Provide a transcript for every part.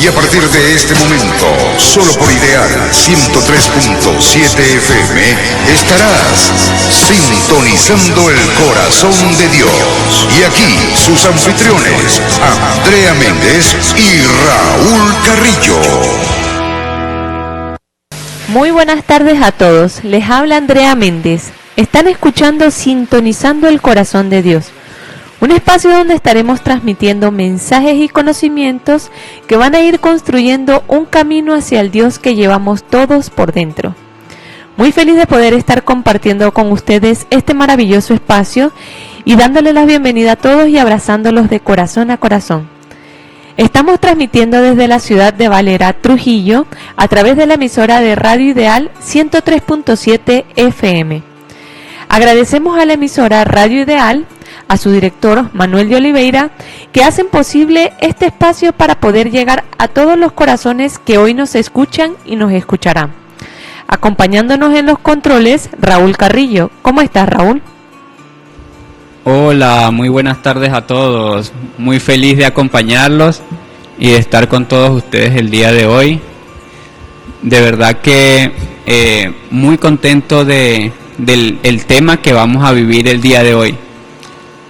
Y a partir de este momento, solo por Ideal 103.7 FM, estarás sintonizando el corazón de Dios. Y aquí sus anfitriones, Andrea Méndez y Raúl Carrillo. Muy buenas tardes a todos, les habla Andrea Méndez. Están escuchando Sintonizando el Corazón de Dios, un espacio donde estaremos transmitiendo mensajes y conocimientos que van a ir construyendo un camino hacia el Dios que llevamos todos por dentro. Muy feliz de poder estar compartiendo con ustedes este maravilloso espacio y dándole la bienvenida a todos y abrazándolos de corazón a corazón. Estamos transmitiendo desde la ciudad de Valera, Trujillo, a través de la emisora de Radio Ideal 103.7 FM. Agradecemos a la emisora Radio Ideal, a su director Manuel de Oliveira, que hacen posible este espacio para poder llegar a todos los corazones que hoy nos escuchan y nos escucharán. Acompañándonos en los controles, Raúl Carrillo. ¿Cómo estás, Raúl? Hola, muy buenas tardes a todos. Muy feliz de acompañarlos y de estar con todos ustedes el día de hoy. De verdad que muy contento del tema que vamos a vivir el día de hoy.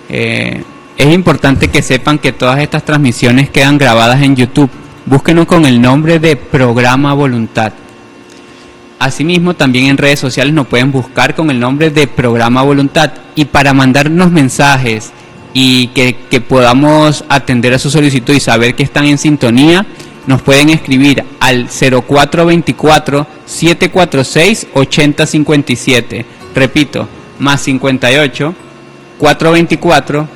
Es importante que sepan que todas estas transmisiones quedan grabadas en YouTube. Búsquenos con el nombre de Programa Voluntad. Asimismo, también en redes sociales nos pueden buscar con el nombre de Programa Voluntad. Y para mandarnos mensajes y que podamos atender a su solicitud y saber que están en sintonía, nos pueden escribir al 0424-746-8057. Repito, más 58 424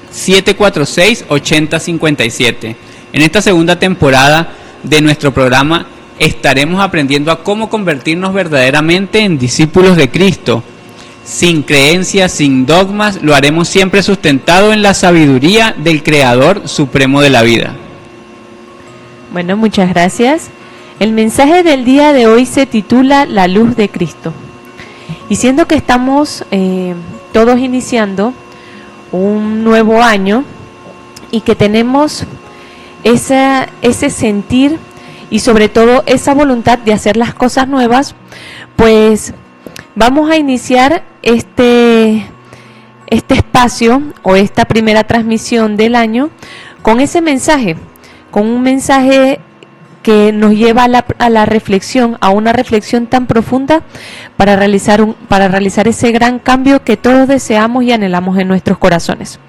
746 8057. En esta segunda temporada de nuestro programa estaremos aprendiendo a cómo convertirnos verdaderamente en discípulos de Cristo. Sin creencias, sin dogmas, lo haremos siempre sustentado en la sabiduría del Creador Supremo de la vida. Bueno, muchas gracias. El mensaje del día de hoy se titula La luz de Cristo. Y siendo que estamos todos iniciando un nuevo año y que tenemos ese sentir y sobre todo esa voluntad de hacer las cosas nuevas, pues vamos a iniciar este espacio o esta primera transmisión del año con ese mensaje, con un mensaje que nos lleva a la reflexión, a una reflexión tan profunda para realizar ese gran cambio que todos deseamos y anhelamos en nuestros corazones.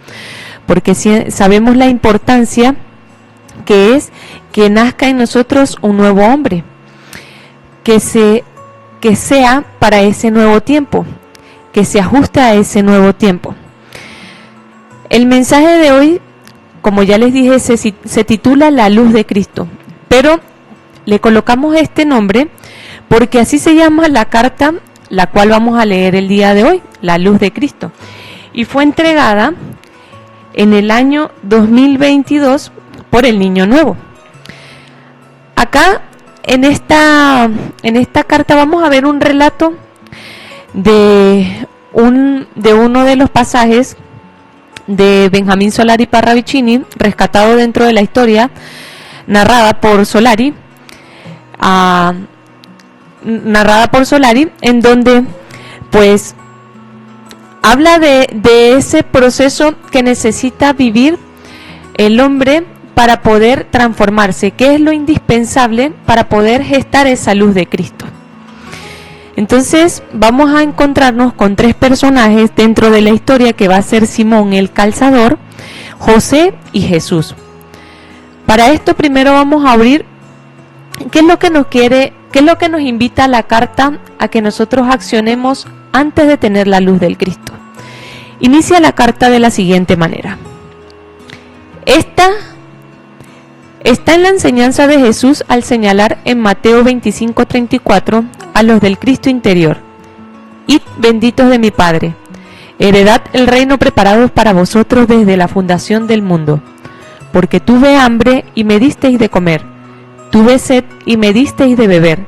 Porque sabemos la importancia que es que nazca en nosotros un nuevo hombre, que sea para ese nuevo tiempo, que se ajuste a ese nuevo tiempo. El mensaje de hoy, como ya les dije, se titula La luz de Cristo, pero le colocamos este nombre porque así se llama la carta la cual vamos a leer el día de hoy, La luz de Cristo, y fue entregada en el año 2022 por el Niño Nuevo. Acá en esta carta vamos a ver un relato de uno de los pasajes de Benjamín Solari Parravicini, rescatado dentro de la historia narrada por Solari, en donde pues habla de ese proceso que necesita vivir el hombre para poder transformarse, que es lo indispensable para poder gestar esa luz de Cristo. Entonces vamos a encontrarnos con tres personajes dentro de la historia, que va a ser Simón el Calzador, José y Jesús. Para esto primero vamos a abrir qué es lo que nos invita la carta a que nosotros accionemos antes de tener la luz del Cristo. Inicia la carta de la siguiente manera. Esta está en la enseñanza de Jesús al señalar en Mateo 25:34 a los del Cristo interior: Id benditos de mi Padre, heredad el reino preparado para vosotros desde la fundación del mundo. Porque tuve hambre y me disteis de comer, tuve sed y me disteis de beber,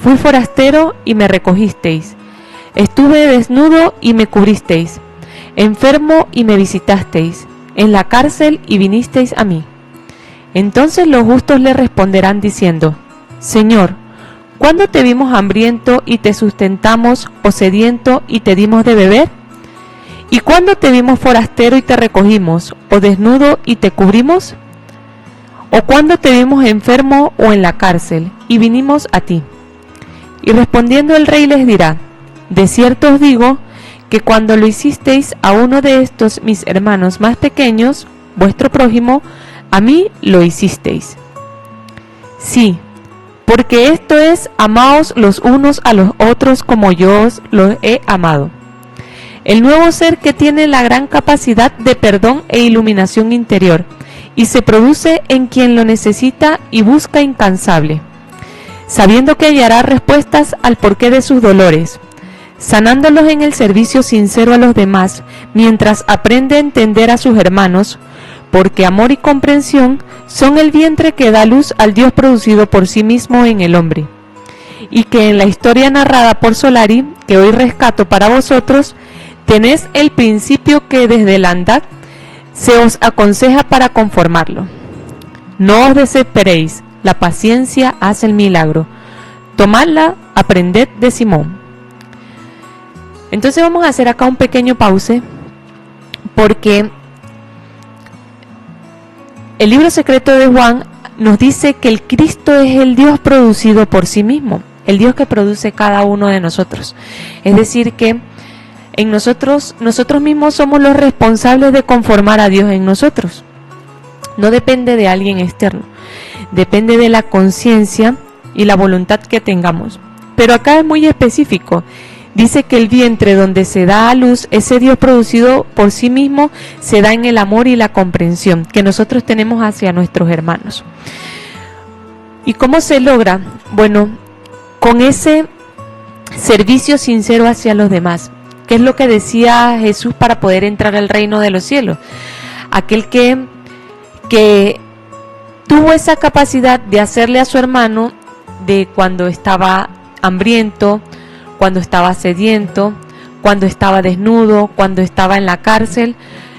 fui forastero y me recogisteis, estuve desnudo y me cubristeis, enfermo y me visitasteis, en la cárcel y vinisteis a mí. Entonces los justos le responderán diciendo: Señor, ¿cuándo te vimos hambriento y te sustentamos, o sediento y te dimos de beber? ¿Y cuándo te vimos forastero y te recogimos, o desnudo y te cubrimos? ¿O cuándo te vimos enfermo o en la cárcel y vinimos a ti? Y respondiendo el rey les dirá: de cierto os digo que cuando lo hicisteis a uno de estos mis hermanos más pequeños, vuestro prójimo, a mí lo hicisteis. Sí, porque esto es: amaos los unos a los otros como yo os los he amado. El nuevo ser que tiene la gran capacidad de perdón e iluminación interior, y se produce en quien lo necesita y busca incansable, sabiendo que hallará respuestas al porqué de sus dolores, sanándolos en el servicio sincero a los demás, mientras aprende a entender a sus hermanos, porque amor y comprensión son el vientre que da luz al Dios producido por sí mismo en el hombre, y que en la historia narrada por Solari, que hoy rescato para vosotros, tenéis el principio que desde la andad se os aconseja para conformarlo. No os desesperéis, la paciencia hace el milagro. Tomadla, aprended de Simón. Entonces vamos a hacer acá un pequeño pause, porque el libro secreto de Juan nos dice que el Cristo es el Dios producido por sí mismo, el Dios que produce cada uno de nosotros. Es decir, que en nosotros mismos somos los responsables de conformar a Dios en nosotros. No depende de alguien externo, depende de la conciencia y la voluntad que tengamos. Pero acá es muy específico. Dice que el vientre donde se da a luz, ese Dios producido por sí mismo, se da en el amor y la comprensión que nosotros tenemos hacia nuestros hermanos. ¿Y cómo se logra? Bueno, con ese servicio sincero hacia los demás. ¿Qué es lo que decía Jesús para poder entrar al reino de los cielos? Aquel que tuvo esa capacidad de hacerle a su hermano, de cuando estaba hambriento, cuando estaba sediento, cuando estaba desnudo, cuando estaba en la cárcel,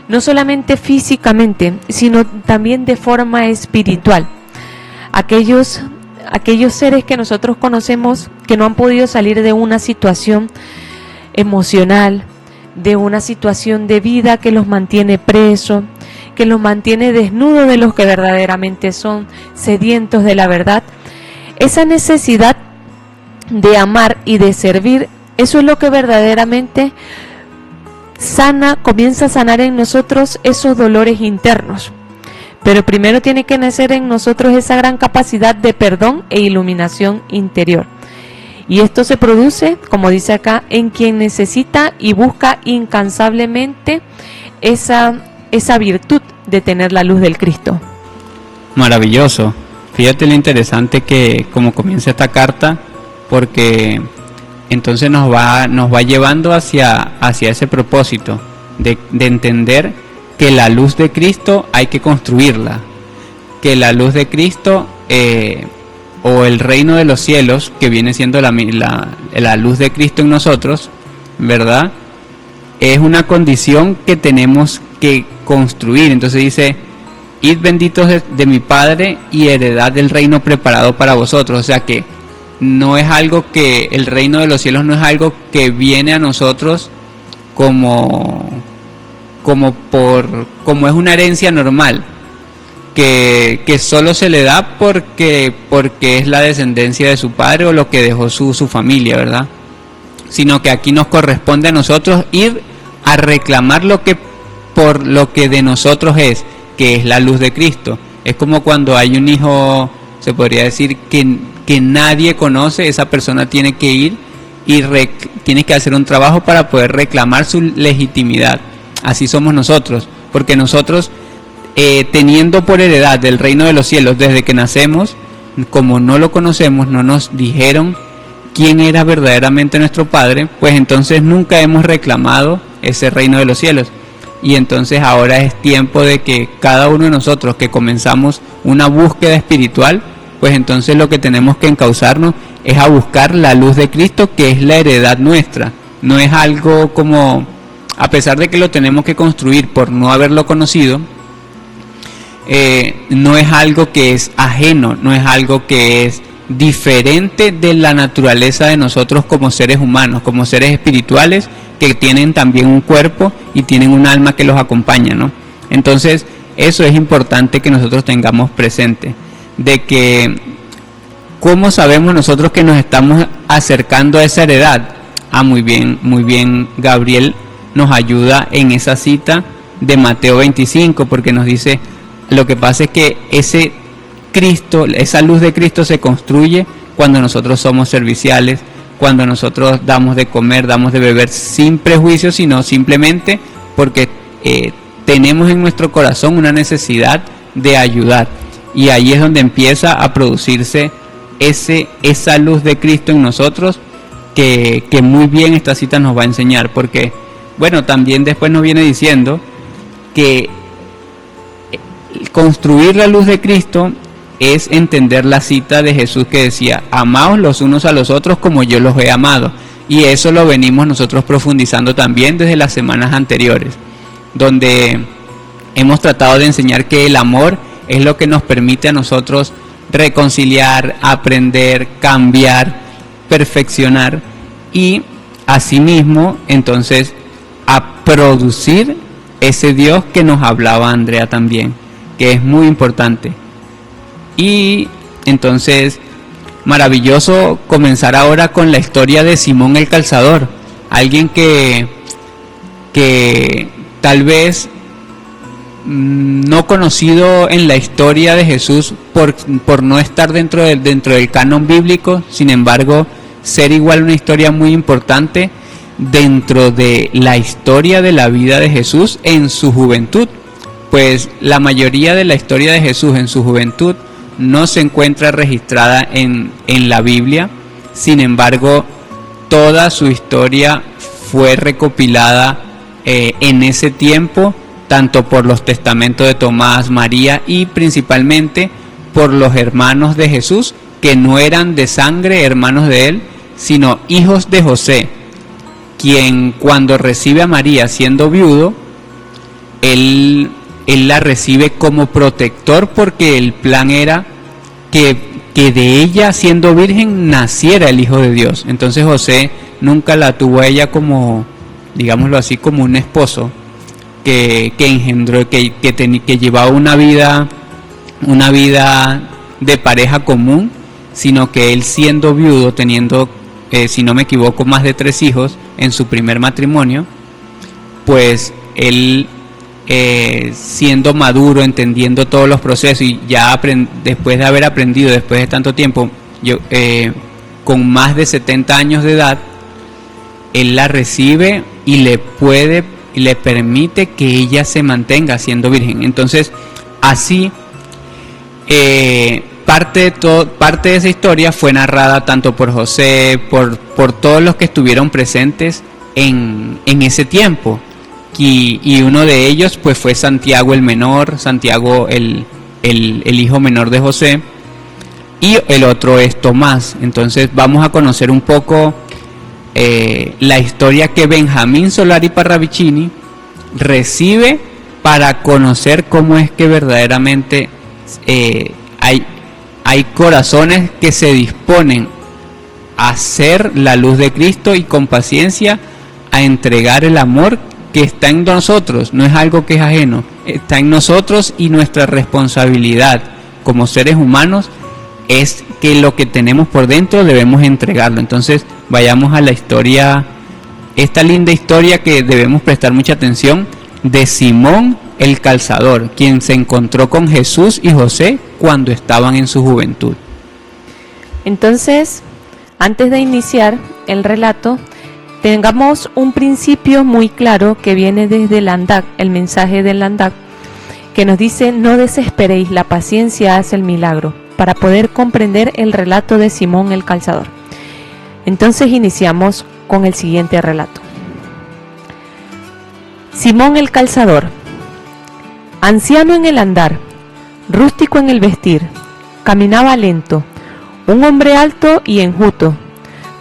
no solamente físicamente, sino también de forma espiritual. Aquellos seres que nosotros conocemos que no han podido salir de una situación emocional, de una situación de vida que los mantiene presos, que los mantiene desnudos de los que verdaderamente son, sedientos de la verdad. Esa necesidad de amar y de servir, eso es lo que verdaderamente comienza a sanar en nosotros esos dolores internos. Pero primero tiene que nacer en nosotros esa gran capacidad de perdón e iluminación interior. Y esto se produce, como dice acá, en quien necesita y busca incansablemente esa virtud de tener la luz del Cristo. Maravilloso. Fíjate lo interesante que como comienza esta carta, porque entonces nos va llevando hacia ese propósito de entender que la luz de Cristo hay que construirla, que la luz de Cristo o el reino de los cielos, que viene siendo la luz de Cristo en nosotros, ¿verdad? Es una condición que tenemos que construir. Entonces dice: id benditos de mi Padre y heredad del reino preparado para vosotros. O sea que no es algo que, el reino de los cielos no es algo que viene a nosotros como es una herencia normal, que solo se le da porque es la descendencia de su padre o lo que dejó su familia, ¿verdad? Sino que aquí nos corresponde a nosotros ir a reclamar por lo que de nosotros es, que es la luz de Cristo. Es como cuando hay un hijo, se podría decir, que nadie conoce, esa persona tiene que ir y tiene que hacer un trabajo para poder reclamar su legitimidad. Así somos nosotros, porque nosotros teniendo por heredad del reino de los cielos desde que nacemos, como no lo conocemos, no nos dijeron quién era verdaderamente nuestro Padre, pues entonces nunca hemos reclamado ese reino de los cielos. Y entonces ahora es tiempo de que cada uno de nosotros que comenzamos una búsqueda espiritual, pues entonces lo que tenemos que encauzarnos es a buscar la luz de Cristo, que es la heredad nuestra. No es algo como, a pesar de que lo tenemos que construir por no haberlo conocido, no es algo que es ajeno, no es algo que es diferente de la naturaleza de nosotros como seres humanos, como seres espirituales que tienen también un cuerpo y tienen un alma que los acompaña, ¿no? Entonces, eso es importante que nosotros tengamos presente, de que ¿cómo sabemos nosotros que nos estamos acercando a esa heredad? Muy bien, Gabriel nos ayuda en esa cita de Mateo 25, porque nos dice, lo que pasa es que ese Cristo, esa luz de Cristo se construye cuando nosotros somos serviciales, cuando nosotros damos de comer, damos de beber sin prejuicio, sino simplemente porque tenemos en nuestro corazón una necesidad de ayudar. Y ahí es donde empieza a producirse esa luz de Cristo en nosotros, que muy bien esta cita nos va a enseñar, porque, bueno, también después nos viene diciendo que construir la luz de Cristo es entender la cita de Jesús que decía, amaos los unos a los otros como yo los he amado. Y eso lo venimos nosotros profundizando también desde las semanas anteriores, donde hemos tratado de enseñar que el amor es lo que nos permite a nosotros reconciliar, aprender, cambiar, perfeccionar y asimismo entonces a producir ese Dios que nos hablaba Andrea también, que es muy importante. Y entonces maravilloso comenzar ahora con la historia de Simón el Calzador, alguien que tal vez no conocido en la historia de Jesús por no estar dentro del canon bíblico, sin embargo ser igual una historia muy importante dentro de la historia de la vida de Jesús en su juventud, pues la mayoría de la historia de Jesús en su juventud no se encuentra registrada en la Biblia. Sin embargo, toda su historia fue recopilada en ese tiempo, tanto por los testamentos de Tomás, María y principalmente por los hermanos de Jesús, que no eran de sangre hermanos de él, sino hijos de José, quien cuando recibe a María siendo viudo, él la recibe como protector, porque el plan era que de ella siendo virgen naciera el Hijo de Dios. Entonces José nunca la tuvo a ella como, digámoslo así, como un esposo que engendró, que llevaba una vida de pareja común, sino que él siendo viudo, teniendo, si no me equivoco, más de 3 hijos en su primer matrimonio, pues él siendo maduro, entendiendo todos los procesos y ya después de haber aprendido, después de tanto tiempo, con más de 70 años de edad, él la recibe y le permite que ella se mantenga siendo virgen. Entonces, así parte de esa historia fue narrada tanto por José, por todos los que estuvieron presentes en ese tiempo. Y uno de ellos pues fue Santiago el menor, Santiago el hijo menor de José, y el otro es Tomás. Entonces vamos a conocer un poco la historia que Benjamín Solari Parravicini recibe para conocer cómo es que verdaderamente hay corazones que se disponen a hacer la luz de Cristo y con paciencia a entregar el amor que está en nosotros. No es algo que es ajeno, está en nosotros, y nuestra responsabilidad como seres humanos es que lo que tenemos por dentro debemos entregarlo. Entonces vayamos a la historia, esta linda historia que debemos prestar mucha atención, de Simón el Calzador, quien se encontró con Jesús y José cuando estaban en su juventud. Entonces, antes de iniciar el relato, tengamos un principio muy claro que viene desde el Andac, el mensaje del Andac, que nos dice: no desesperéis, la paciencia hace el milagro, para poder comprender el relato de Simón el Calzador. Entonces iniciamos con el siguiente relato. Simón el Calzador, anciano en el andar, rústico en el vestir, caminaba lento, un hombre alto y enjuto,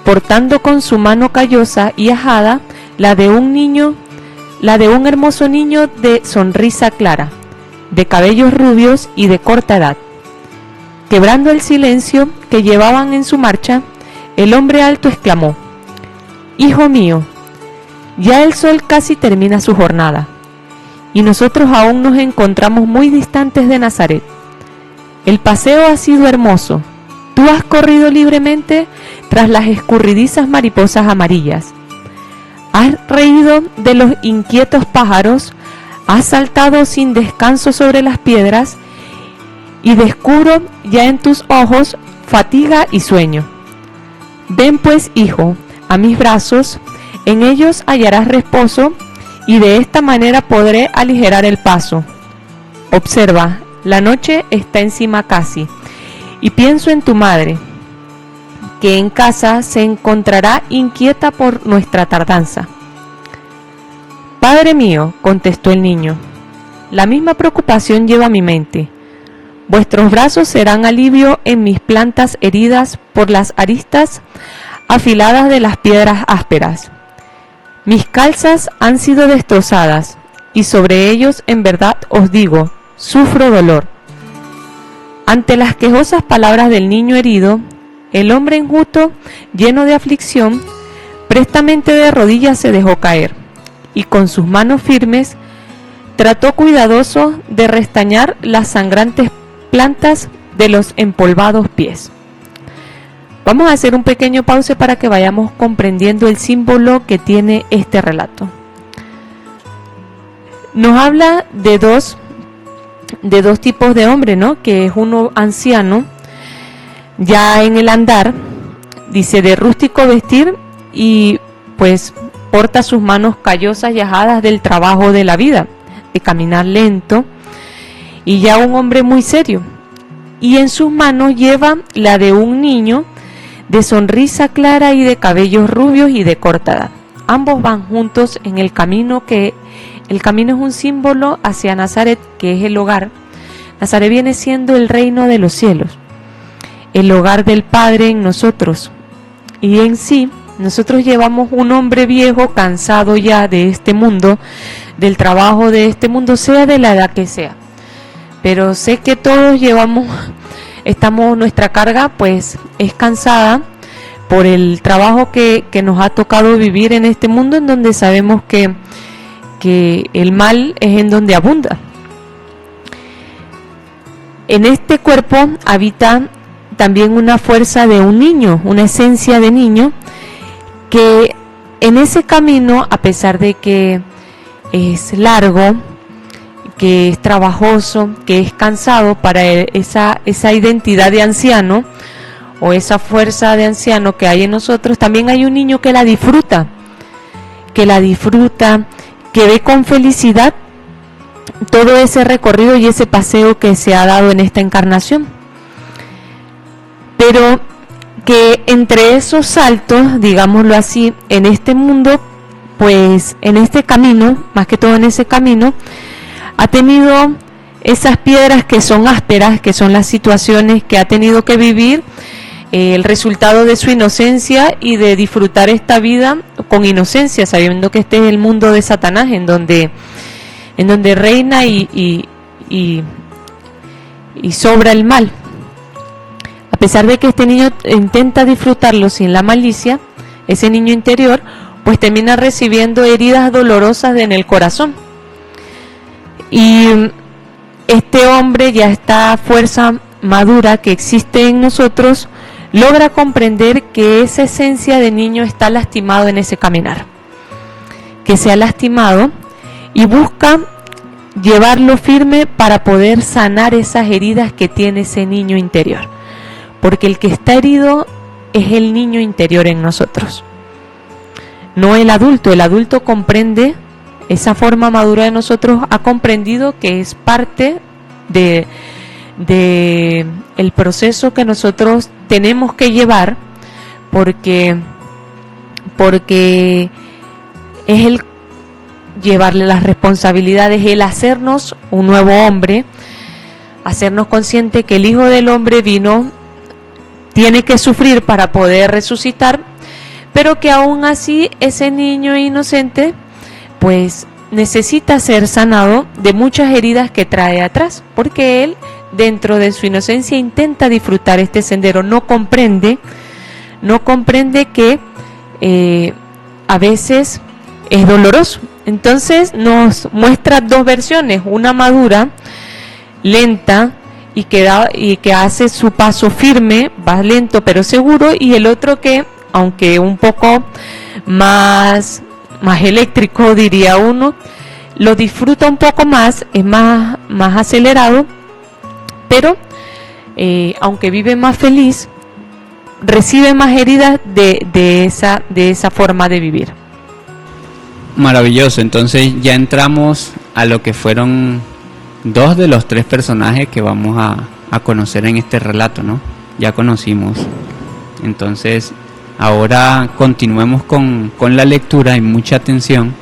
portando con su mano callosa y ajada la de un hermoso niño de sonrisa clara, de cabellos rubios y de corta edad. Quebrando el silencio que llevaban en su marcha, el hombre alto exclamó: «Hijo mío, ya el sol casi termina su jornada, y nosotros aún nos encontramos muy distantes de Nazaret. El paseo ha sido hermoso. Tú has corrido libremente tras las escurridizas mariposas amarillas. Has reído de los inquietos pájaros, has saltado sin descanso sobre las piedras, y descubro ya en tus ojos fatiga y sueño. Ven pues, hijo, a mis brazos, en ellos hallarás reposo, y de esta manera podré aligerar el paso. Observa, la noche está encima casi, y pienso en tu madre, que en casa se encontrará inquieta por nuestra tardanza». «Padre mío», contestó el niño, «la misma preocupación lleva mi mente. Vuestros brazos serán alivio en mis plantas heridas por las aristas afiladas de las piedras ásperas. Mis calzas han sido destrozadas, y sobre ellos en verdad os digo, sufro dolor». Ante las quejosas palabras del niño herido, el hombre enjuto, lleno de aflicción, prestamente de rodillas se dejó caer, y con sus manos firmes trató cuidadoso de restañar las sangrantes plantas de los empolvados pies. Vamos a hacer un pequeño pause para que vayamos comprendiendo el símbolo que tiene este relato. Nos habla de dos tipos de hombre, ¿no? Que es uno anciano, ya en el andar, dice, de rústico vestir, y pues porta sus manos callosas y ajadas del trabajo de la vida, de caminar lento, y ya un hombre muy serio, y en sus manos lleva la de un niño de sonrisa clara y de cabellos rubios y de corta edad. Ambos van juntos en el camino, que el camino es un símbolo hacia Nazaret, que es el hogar. Nazaret viene siendo el reino de los cielos, el hogar del Padre en nosotros. Y en sí, nosotros llevamos un hombre viejo, cansado ya de este mundo, del trabajo de este mundo, sea de la edad que sea. Pero sé que todos nuestra carga pues es cansada por el trabajo que nos ha tocado vivir en este mundo, en donde sabemos que el mal es en donde abunda. En este cuerpo habita también una fuerza de un niño, una esencia de niño, que en ese camino, a pesar de que es largo, que es trabajoso, que es cansado para esa identidad de anciano o esa fuerza de anciano que hay en nosotros, también hay un niño que la disfruta, que ve con felicidad todo ese recorrido y ese paseo que se ha dado en esta encarnación. Pero que entre esos saltos, digámoslo así, en este mundo, pues en este camino, más que todo en ese camino, ha tenido esas piedras que son ásperas, que son las situaciones que ha tenido que vivir, el resultado de su inocencia y de disfrutar esta vida con inocencia, sabiendo que este es el mundo de Satanás, en donde reina y sobra el mal. A pesar de que este niño intenta disfrutarlo sin la malicia, ese niño interior pues termina recibiendo heridas dolorosas en el corazón. Y este hombre, ya esta fuerza madura que existe en nosotros, logra comprender que esa esencia de niño está lastimado en ese caminar, que se ha lastimado, y busca llevarlo firme para poder sanar esas heridas que tiene ese niño interior, porque el que está herido es el niño interior en nosotros, no el adulto. El adulto comprende, esa forma madura de nosotros ha comprendido que es parte de el proceso que nosotros tenemos que llevar, porque es el llevarle las responsabilidades, el hacernos un nuevo hombre, hacernos consciente que el Hijo del Hombre tiene que sufrir para poder resucitar, pero que aún así ese niño inocente pues necesita ser sanado de muchas heridas que trae atrás, porque él, dentro de su inocencia, intenta disfrutar este sendero, no comprende que a veces es doloroso. Entonces nos muestra dos versiones, una madura, lenta, y que hace su paso firme, va lento pero seguro, y el otro que, aunque un poco más eléctrico, diría uno, lo disfruta un poco más, es más acelerado, pero aunque vive más feliz, recibe más heridas de esa forma de vivir. Maravilloso, entonces ya entramos a lo que fueron dos de los tres personajes que vamos a conocer en este relato, ¿no? Ya conocimos. Entonces, ahora continuemos con la lectura y mucha atención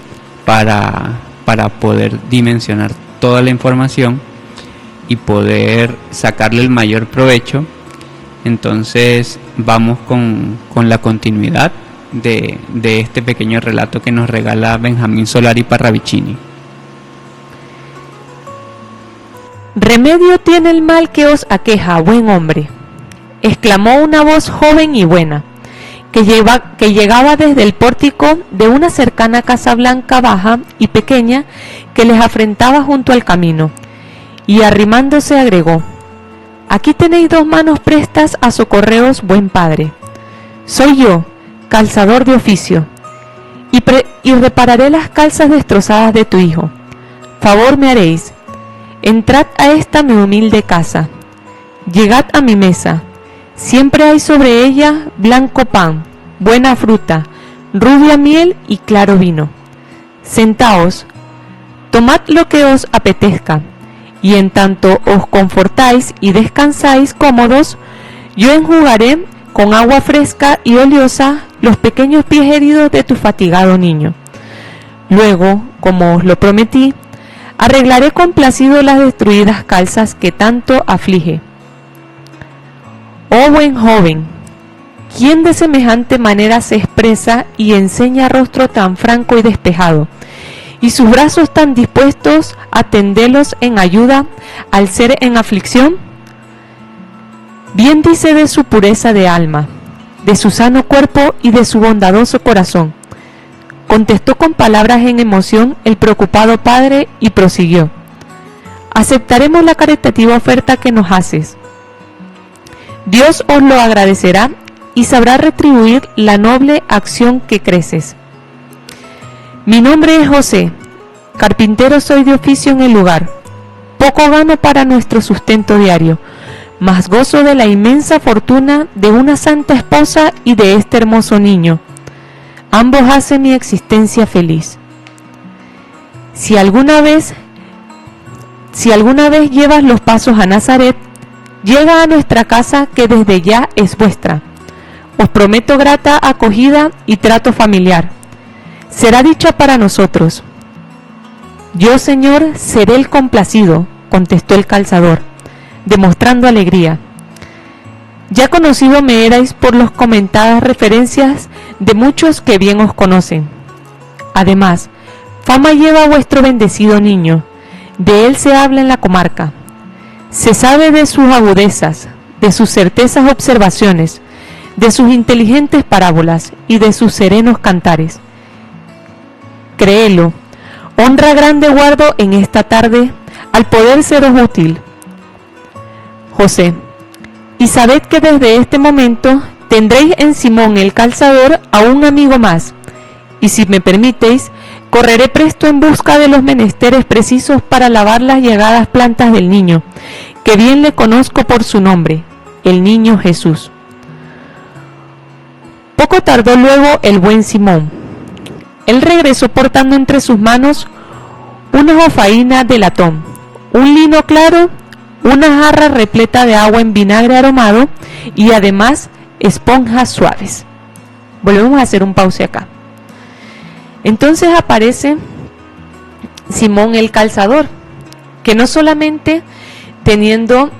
para poder dimensionar toda la información y poder sacarle el mayor provecho. Entonces, vamos con la continuidad de este pequeño relato que nos regala Benjamín Solari Parravicini. Remedio tiene el mal que os aqueja, buen hombre, exclamó una voz joven y buena, que llegaba desde el pórtico de una cercana casa blanca baja y pequeña que les afrentaba junto al camino, y arrimándose agregó: aquí tenéis 2 manos prestas a socorreos, buen padre. Soy yo, calzador de oficio, y repararé las calzas destrozadas de tu hijo. Favor me haréis. Entrad a esta mi humilde casa, llegad a mi mesa, siempre hay sobre ella blanco pan, buena fruta, rubia miel y claro vino. Sentaos, tomad lo que os apetezca, y en tanto os confortáis y descansáis cómodos, yo enjugaré con agua fresca y oleosa los pequeños pies heridos de tu fatigado niño. Luego, como os lo prometí, arreglaré complacido las destruidas calzas que tanto aflige. Oh buen joven, ¿quién de semejante manera se expresa y enseña rostro tan franco y despejado, y sus brazos tan dispuestos a tenderlos en ayuda al ser en aflicción? Bien dice de su pureza de alma, de su sano cuerpo y de su bondadoso corazón, contestó con palabras en emoción el preocupado padre y prosiguió: aceptaremos la caritativa oferta que nos haces. Dios os lo agradecerá y sabrá retribuir la noble acción que creces. Mi nombre es José, carpintero soy de oficio en el lugar. Poco gano para nuestro sustento diario, mas gozo de la inmensa fortuna de una santa esposa y de este hermoso niño. Ambos hacen mi existencia feliz. Si alguna vez llevas los pasos a Nazaret, llega a nuestra casa que desde ya es vuestra. Os prometo grata acogida y trato familiar. Será dicha para nosotros. Yo, Señor, seré el complacido, contestó el calzador, demostrando alegría. Ya conocido me erais por las comentadas referencias de muchos que bien os conocen. Además, fama lleva vuestro bendecido niño, de él se habla en la comarca. Se sabe de sus agudezas, de sus certezas observaciones, de sus inteligentes parábolas y de sus serenos cantares. Créelo, honra grande guardo en esta tarde al poder seros útil. José, y sabed que desde este momento tendréis en Simón el calzador a un amigo más, y si me permitéis, correré presto en busca de los menesteres precisos para lavar las llegadas plantas del niño, que bien le conozco por su nombre, el niño Jesús. Poco tardó luego el buen Simón. Él regresó portando entre sus manos una jofaina de latón, un lino claro, una jarra repleta de agua en vinagre aromado y además esponjas suaves. Volvemos a hacer un pause acá. Entonces aparece Simón el calzador, que no solamente teniendo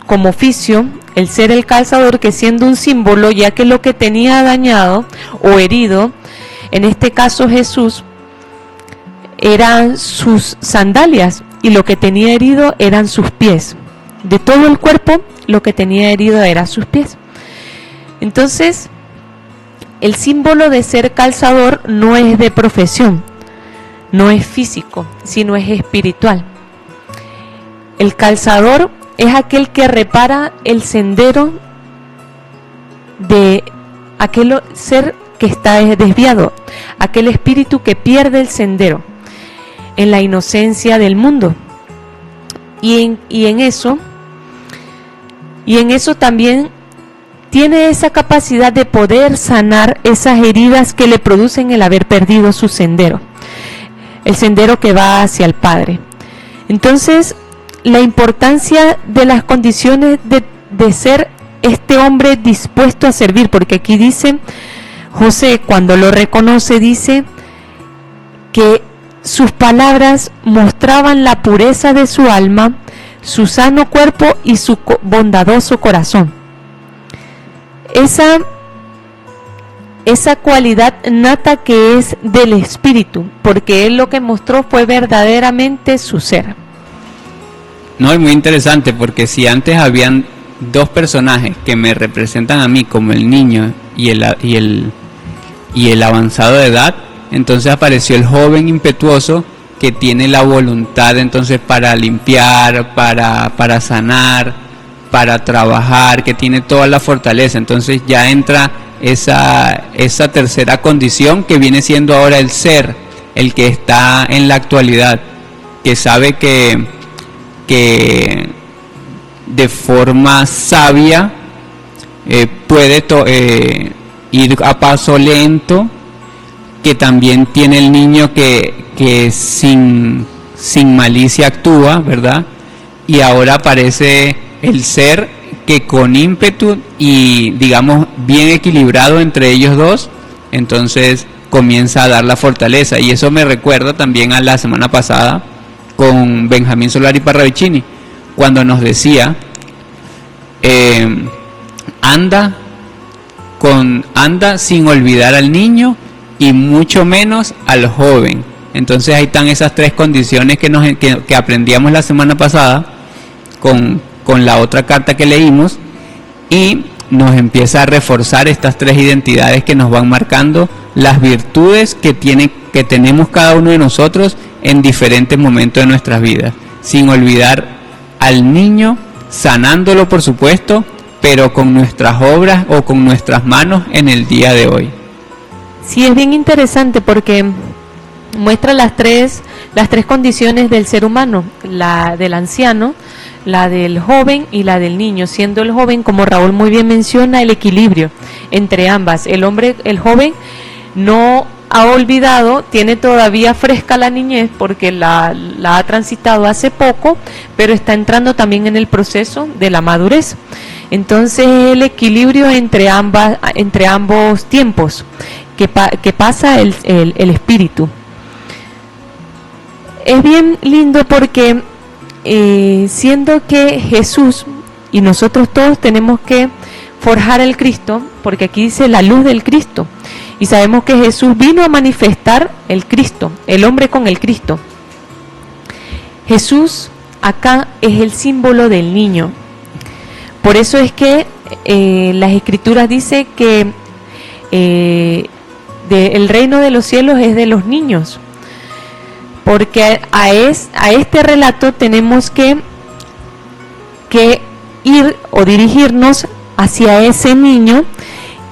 como oficio el ser el calzador, que siendo un símbolo, ya que lo que tenía dañado o herido, en este caso Jesús, eran sus sandalias y lo que tenía herido eran sus pies. De todo el cuerpo, lo que tenía herido eran sus pies. Entonces, el símbolo de ser calzador no es de profesión, no es físico, sino es espiritual. El calzador es aquel que repara el sendero de aquel ser que está desviado, aquel espíritu que pierde el sendero en la inocencia del mundo. Y en eso también tiene esa capacidad de poder sanar esas heridas que le producen el haber perdido su sendero, el sendero que va hacia el Padre. Entonces, la importancia de las condiciones de ser este hombre dispuesto a servir, porque aquí dice, José cuando lo reconoce dice que sus palabras mostraban la pureza de su alma, su sano cuerpo y su bondadoso corazón. Esa cualidad nata que es del espíritu, porque él lo que mostró fue verdaderamente su ser. No, es muy interesante porque si antes habían dos personajes que me representan a mí como el niño y el avanzado de edad, entonces apareció el joven impetuoso que tiene la voluntad entonces para limpiar, para sanar, para trabajar, que tiene toda la fortaleza. Entonces ya entra esa tercera condición que viene siendo ahora el ser, el que está en la actualidad, que sabe que de forma sabia puede ir a paso lento, que también tiene el niño que sin malicia actúa, ¿verdad? Y ahora aparece el ser que con ímpetu y digamos bien equilibrado entre ellos dos, entonces comienza a dar la fortaleza. Y eso me recuerda también a la semana pasada con Benjamín Solari Parravicini, cuando nos decía anda sin olvidar al niño y mucho menos al joven. Entonces ahí están esas tres condiciones que aprendíamos la semana pasada con la otra carta que leímos, y nos empieza a reforzar estas tres identidades que nos van marcando las virtudes que tenemos cada uno de nosotros en diferentes momentos de nuestras vidas, sin olvidar al niño, sanándolo por supuesto, pero con nuestras obras o con nuestras manos en el día de hoy. Sí, es bien interesante porque muestra las tres condiciones del ser humano, la del anciano, la del joven y la del niño, siendo el joven, como Raúl muy bien menciona, el equilibrio entre ambas. El joven no ha olvidado, tiene todavía fresca la niñez porque la ha transitado hace poco, pero está entrando también en el proceso de la madurez. Entonces el equilibrio entre ambos tiempos que pasa el espíritu. Es bien lindo porque siendo que Jesús y nosotros todos tenemos que forjar el Cristo, porque aquí dice la luz del Cristo, y sabemos que Jesús vino a manifestar el Cristo, el hombre con el Cristo. Jesús acá es el símbolo del niño. Por eso es que las Escrituras dicen que el reino de los cielos es de los niños. Porque a este relato tenemos que ir o dirigirnos hacia ese niño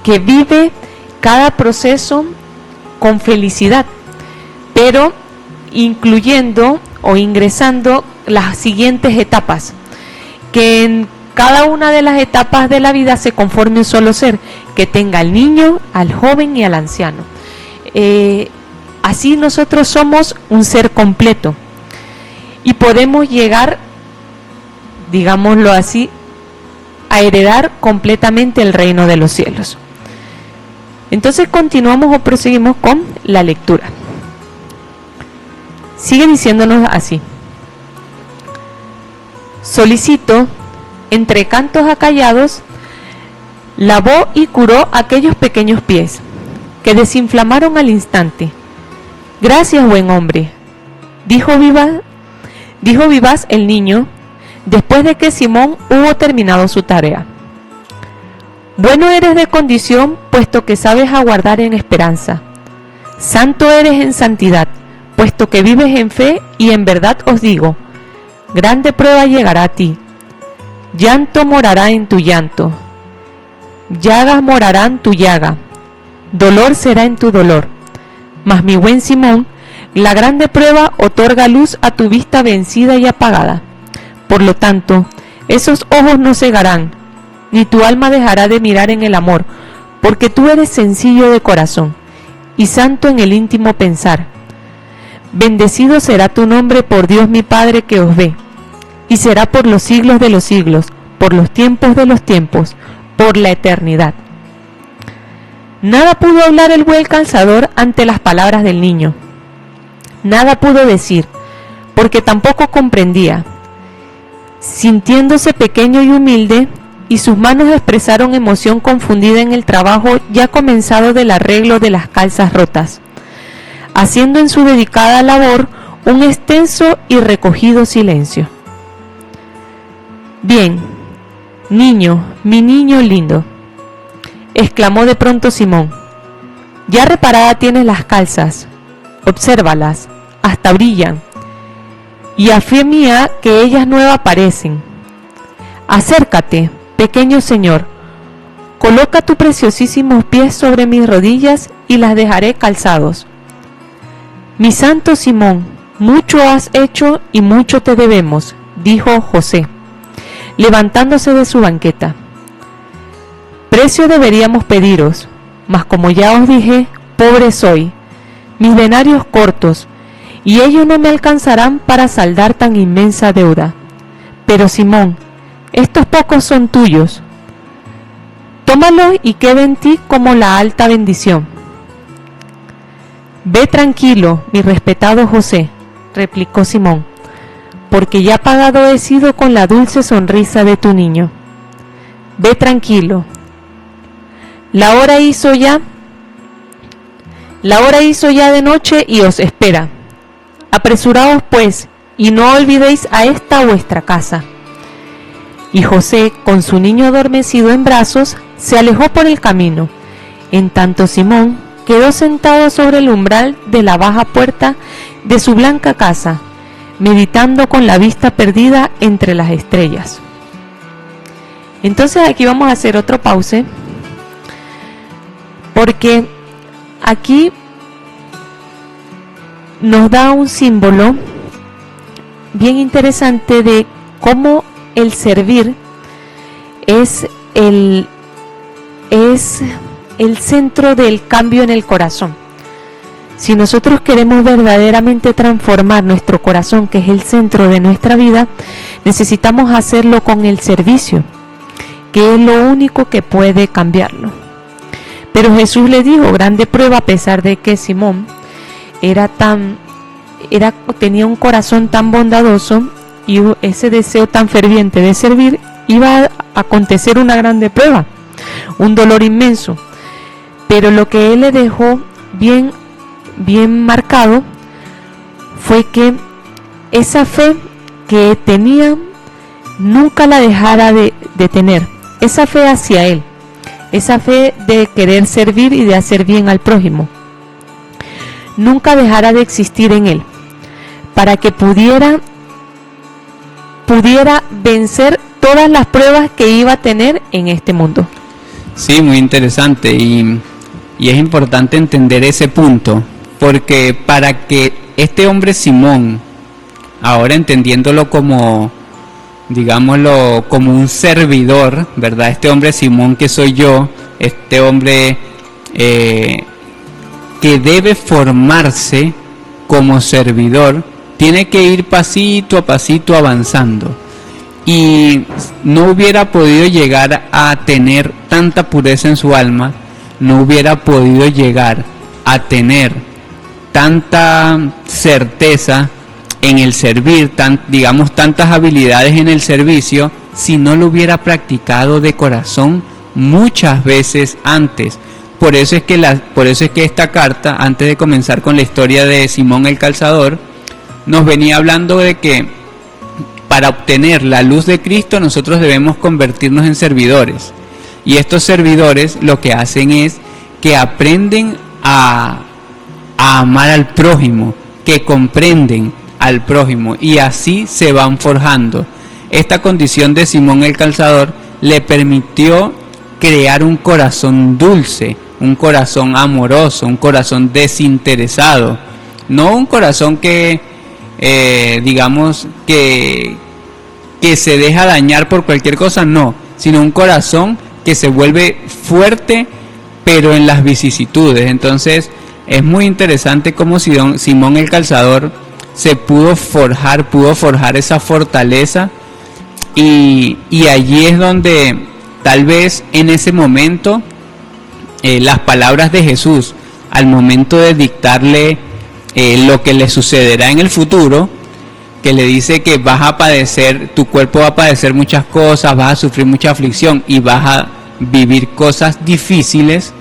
que vive cada proceso con felicidad, pero incluyendo o ingresando las siguientes etapas, que en cada una de las etapas de la vida se conforme un solo ser, que tenga al niño, al joven y al anciano. Así nosotros somos un ser completo y podemos llegar, digámoslo así, a heredar completamente el reino de los cielos. Entonces continuamos o proseguimos con la lectura. Sigue diciéndonos así: solicito, entre cantos acallados, lavó y curó aquellos pequeños pies, que desinflamaron al instante. Gracias, buen hombre, dijo vivaz el niño, después de que Simón hubo terminado su tarea. Bueno eres de condición, puesto que sabes aguardar en esperanza. Santo eres en santidad, puesto que vives en fe, y en verdad os digo, grande prueba llegará a ti. Llanto morará en tu llanto, llagas morarán tu llaga, dolor será en tu dolor. Mas mi buen Simón, la grande prueba otorga luz a tu vista vencida y apagada. Por lo tanto, esos ojos no cegarán, ni tu alma dejará de mirar en el amor, porque tú eres sencillo de corazón y santo en el íntimo pensar. Bendecido será tu nombre por Dios mi Padre que os ve, y será por los siglos de los siglos, por los tiempos de los tiempos, por la eternidad. Nada pudo hablar el buen calzador ante las palabras del niño. Nada pudo decir, porque tampoco comprendía. Sintiéndose pequeño y humilde, y sus manos expresaron emoción confundida en el trabajo ya comenzado del arreglo de las calzas rotas, haciendo en su dedicada labor un extenso y recogido silencio. Bien, niño, mi niño lindo, exclamó de pronto Simón, ya reparada tienes las calzas, obsérvalas, hasta brillan, y a fe mía que ellas nuevas parecen. Acércate, pequeño señor, coloca tus preciosísimos pies sobre mis rodillas y las dejaré calzados. Mi santo Simón, mucho has hecho y mucho te debemos, dijo José, levantándose de su banqueta. Precio deberíamos pediros, mas como ya os dije, pobre soy, mis denarios cortos, y ellos no me alcanzarán para saldar tan inmensa deuda. Pero Simón, estos pocos son tuyos. Tómalos y quede en ti como la alta bendición. Ve tranquilo, mi respetado José, replicó Simón, porque ya pagado he sido con la dulce sonrisa de tu niño. Ve tranquilo. La hora hizo ya de noche y os espera. Apresuraos pues, y no olvidéis a esta vuestra casa. Y José, con su niño adormecido en brazos, se alejó por el camino. En tanto Simón quedó sentado sobre el umbral de la baja puerta de su blanca casa, meditando con la vista perdida entre las estrellas. Entonces aquí vamos a hacer otro pause, porque aquí nos da un símbolo bien interesante de cómo el servir es el centro del cambio en el corazón. Si nosotros queremos verdaderamente transformar nuestro corazón, que es el centro de nuestra vida, necesitamos hacerlo con el servicio, que es lo único que puede cambiarlo. Pero Jesús le dijo, grande prueba, a pesar de que Simón tenía un corazón tan bondadoso y ese deseo tan ferviente de servir, iba a acontecer una grande prueba, un dolor inmenso. Pero lo que él le dejó bien marcado fue que esa fe que tenía nunca la dejara de tener, esa fe hacia él, esa fe de querer servir y de hacer bien al prójimo, nunca dejara de existir en él, para que pudiera vencer todas las pruebas que iba a tener en este mundo. Sí, muy interesante, y es importante entender ese punto, porque para que este hombre Simón, ahora entendiéndolo como, digámoslo, como un servidor, ¿verdad? Este hombre Simón que soy yo, este hombre que debe formarse como servidor, tiene que ir pasito a pasito avanzando, y no hubiera podido llegar a tener tanta pureza en su alma, no hubiera podido llegar a tener tanta certeza en el servir, tantas habilidades en el servicio, si no lo hubiera practicado de corazón muchas veces antes. Por eso es que esta carta, antes de comenzar con la historia de Simón el calzador, nos venía hablando de que para obtener la luz de Cristo nosotros debemos convertirnos en servidores. Y estos servidores lo que hacen es que aprenden a amar al prójimo, que comprenden al prójimo, y así se van forjando. Esta condición de Simón el Calzador le permitió crear un corazón dulce, un corazón amoroso, un corazón desinteresado, no un corazón que digamos que se deja dañar por cualquier cosa, no, sino un corazón que se vuelve fuerte pero en las vicisitudes. Entonces es muy interesante cómo Simón el Calzador se pudo forjar esa fortaleza, y allí es donde tal vez en ese momento las palabras de Jesús al momento de dictarle lo que le sucederá en el futuro, que le dice que vas a padecer, tu cuerpo va a padecer muchas cosas, vas a sufrir mucha aflicción y vas a vivir cosas difíciles,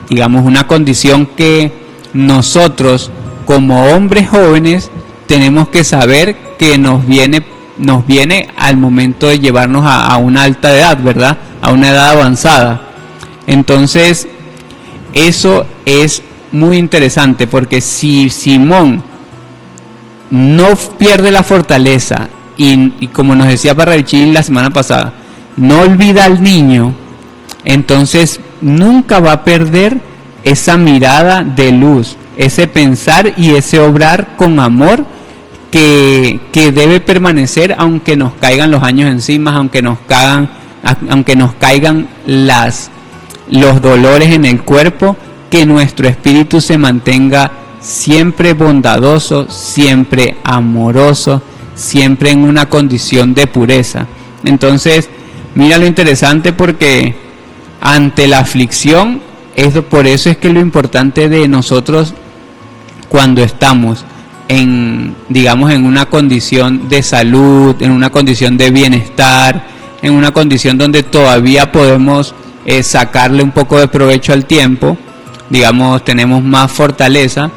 digamos una condición que nosotros como hombres jóvenes tenemos que saber que nos viene al momento de llevarnos a una alta edad, ¿verdad? A una edad avanzada. Entonces, eso es muy interesante, porque si Simón no pierde la fortaleza y como nos decía Parravicini la semana pasada, no olvida al niño, entonces nunca va a perder esa mirada de luz, ese pensar y ese obrar con amor que debe permanecer aunque nos caigan los años encima, aunque nos caigan los dolores en el cuerpo, que nuestro espíritu se mantenga siempre bondadoso, siempre amoroso, siempre en una condición de pureza. Entonces, mira lo interesante, porque ante la aflicción, por eso es que lo importante de nosotros cuando estamos digamos en una condición de salud, en una condición de bienestar, en una condición donde todavía podemos sacarle un poco de provecho al tiempo, digamos tenemos más fortaleza,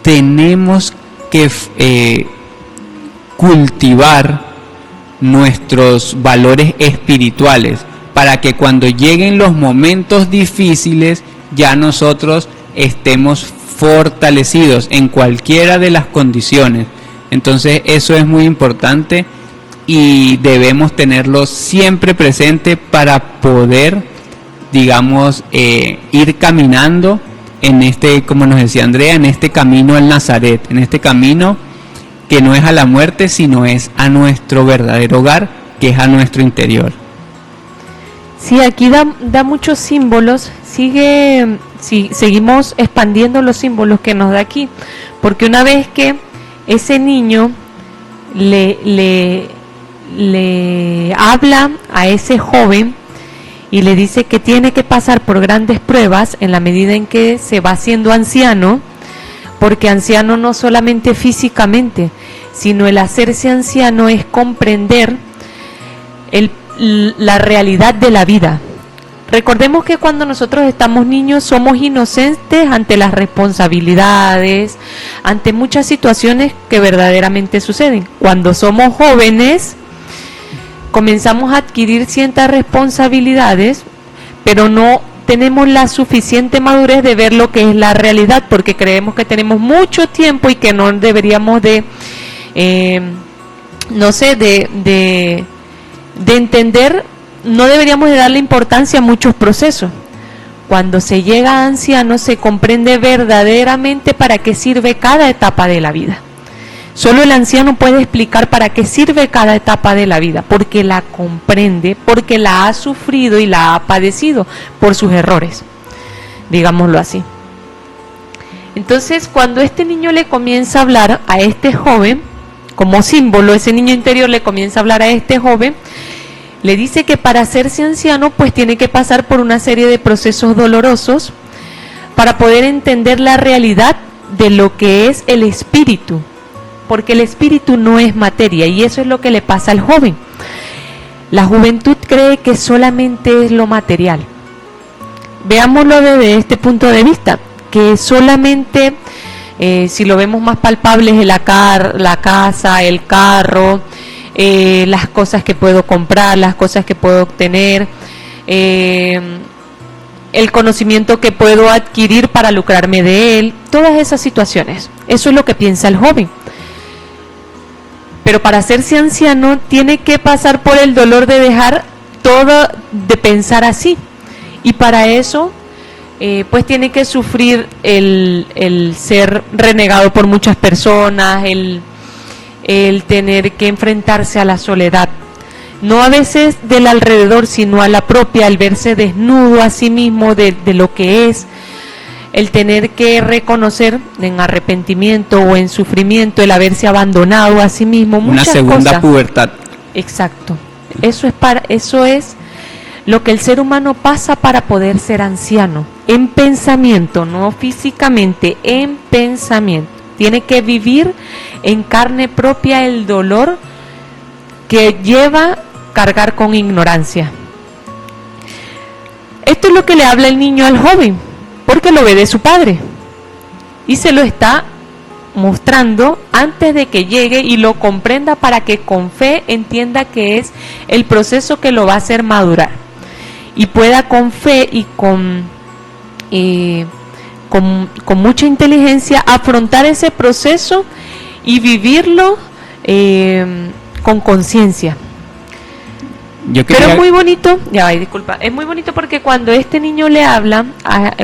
tenemos que cultivar nuestros valores espirituales para que cuando lleguen los momentos difíciles ya nosotros estemos fortalecidos en cualquiera de las condiciones. Entonces eso es muy importante y debemos tenerlo siempre presente para poder, digamos, ir caminando en este, como nos decía Andrea, en este camino al Nazaret, en este camino que no es a la muerte, sino es a nuestro verdadero hogar, que es a nuestro interior. Sí, aquí da muchos símbolos, seguimos expandiendo los símbolos que nos da aquí, porque una vez que ese niño le habla a ese joven y le dice que tiene que pasar por grandes pruebas en la medida en que se va haciendo anciano, porque anciano no solamente físicamente, sino el hacerse anciano es comprender la realidad de la vida. Recordemos que cuando nosotros estamos niños somos inocentes ante las responsabilidades, ante muchas situaciones que verdaderamente suceden. Cuando somos jóvenes comenzamos a adquirir ciertas responsabilidades, pero no tenemos la suficiente madurez de ver lo que es la realidad, porque creemos que tenemos mucho tiempo y que no deberíamos de entender, no deberíamos de darle importancia a muchos procesos. Cuando se llega a anciano se comprende verdaderamente para qué sirve cada etapa de la vida. Solo el anciano puede explicar para qué sirve cada etapa de la vida, porque la comprende, porque la ha sufrido y la ha padecido por sus errores, digámoslo así. Entonces, cuando este niño le comienza a hablar a este joven, como símbolo, ese niño interior le comienza a hablar a este joven, le dice que para hacerse anciano pues tiene que pasar por una serie de procesos dolorosos para poder entender la realidad de lo que es el espíritu, porque el espíritu no es materia, y eso es lo que le pasa al joven. La juventud cree que solamente es lo material. Veámoslo desde este punto de vista, que solamente Si lo vemos más palpable es la casa, el carro, las cosas que puedo comprar, las cosas que puedo obtener, el conocimiento que puedo adquirir para lucrarme de él, todas esas situaciones. Eso es lo que piensa el joven. Pero para hacerse anciano tiene que pasar por el dolor de dejar todo, de pensar así. Y para eso pues tiene que sufrir el ser renegado por muchas personas, el tener que enfrentarse a la soledad, no a veces del alrededor, sino a la propia, el verse desnudo a sí mismo de lo que es, el tener que reconocer en arrepentimiento o en sufrimiento el haberse abandonado a sí mismo, muchas cosas. Una segunda pubertad. Exacto. Eso es lo que el ser humano pasa para poder ser anciano, en pensamiento, no físicamente, en pensamiento. Tiene que vivir en carne propia el dolor que lleva cargar con ignorancia. Esto es lo que le habla el niño al joven, porque lo ve de su padre y se lo está mostrando antes de que llegue y lo comprenda, para que con fe entienda que es el proceso que lo va a hacer madurar y pueda con fe y con mucha inteligencia afrontar ese proceso y vivirlo con conciencia. Pero es muy bonito, es muy bonito porque cuando este niño le habla,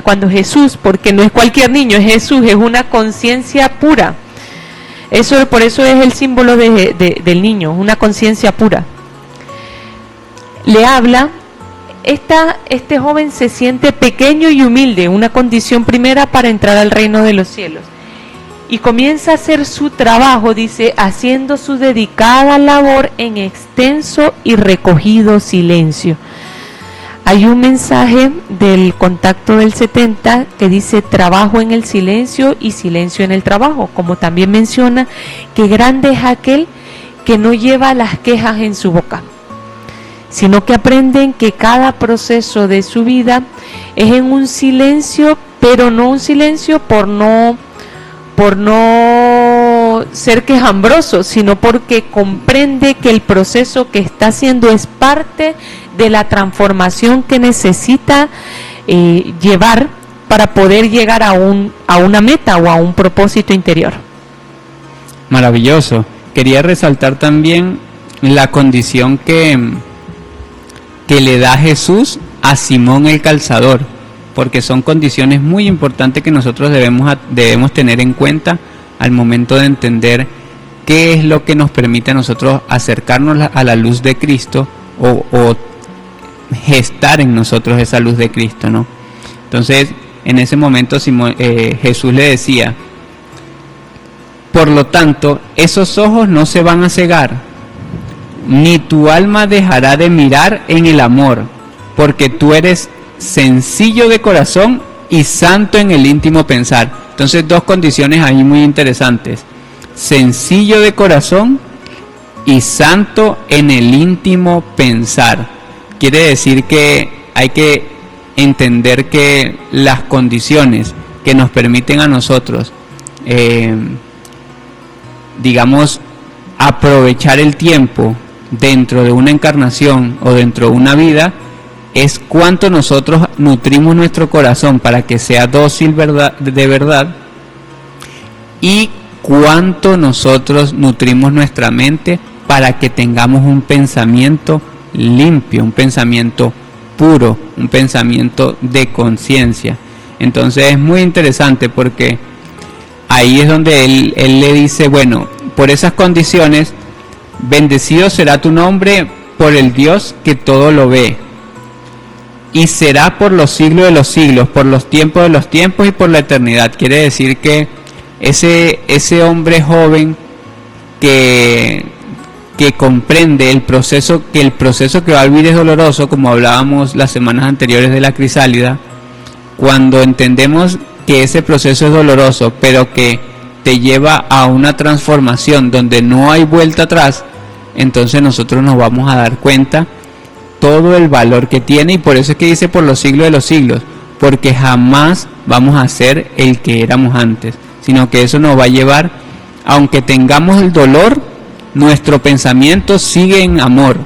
cuando Jesús, porque no es cualquier niño, es Jesús, es una conciencia pura. Por eso es el símbolo del niño, una conciencia pura. Le habla, este joven se siente pequeño y humilde, una condición primera para entrar al reino de los cielos. Y comienza a hacer su trabajo, dice, haciendo su dedicada labor en extenso y recogido silencio. Hay un mensaje del contacto del 70 que dice trabajo en el silencio y silencio en el trabajo, como también menciona que grande es aquel que no lleva las quejas en su boca, sino que aprenden que cada proceso de su vida es en un silencio, pero no un silencio por no ser quejambroso, sino porque comprende que el proceso que está haciendo es parte de la transformación que necesita llevar para poder llegar a una meta o a un propósito interior. Maravilloso. Quería resaltar también la condición que le da Jesús a Simón el calzador, porque son condiciones muy importantes que nosotros debemos tener en cuenta al momento de entender qué es lo que nos permite a nosotros acercarnos a la luz de Cristo o gestar en nosotros esa luz de Cristo, ¿no? Entonces, en ese momento Jesús le decía, por lo tanto, esos ojos no se van a cegar, ni tu alma dejará de mirar en el amor, porque tú eres sencillo de corazón y santo en el íntimo pensar. Entonces, dos condiciones ahí muy interesantes: sencillo de corazón y santo en el íntimo pensar. Quiere decir que hay que entender que las condiciones que nos permiten a nosotros aprovechar el tiempo dentro de una encarnación o dentro de una vida es cuánto nosotros nutrimos nuestro corazón para que sea dócil de verdad, y cuánto nosotros nutrimos nuestra mente para que tengamos un pensamiento limpio, un pensamiento puro, un pensamiento de conciencia. Entonces es muy interesante porque ahí es donde él le dice, bueno, por esas condiciones, bendecido será tu nombre por el Dios que todo lo ve, y será por los siglos de los siglos, por los tiempos de los tiempos y por la eternidad. Quiere decir que ese hombre joven que comprende el proceso que va a vivir es doloroso, como hablábamos las semanas anteriores de la crisálida, cuando entendemos que ese proceso es doloroso, pero que te lleva a una transformación donde no hay vuelta atrás, entonces nosotros nos vamos a dar cuenta todo el valor que tiene, y por eso es que dice por los siglos de los siglos, porque jamás vamos a ser el que éramos antes, sino que eso nos va a llevar, aunque tengamos el dolor, nuestro pensamiento sigue en amor,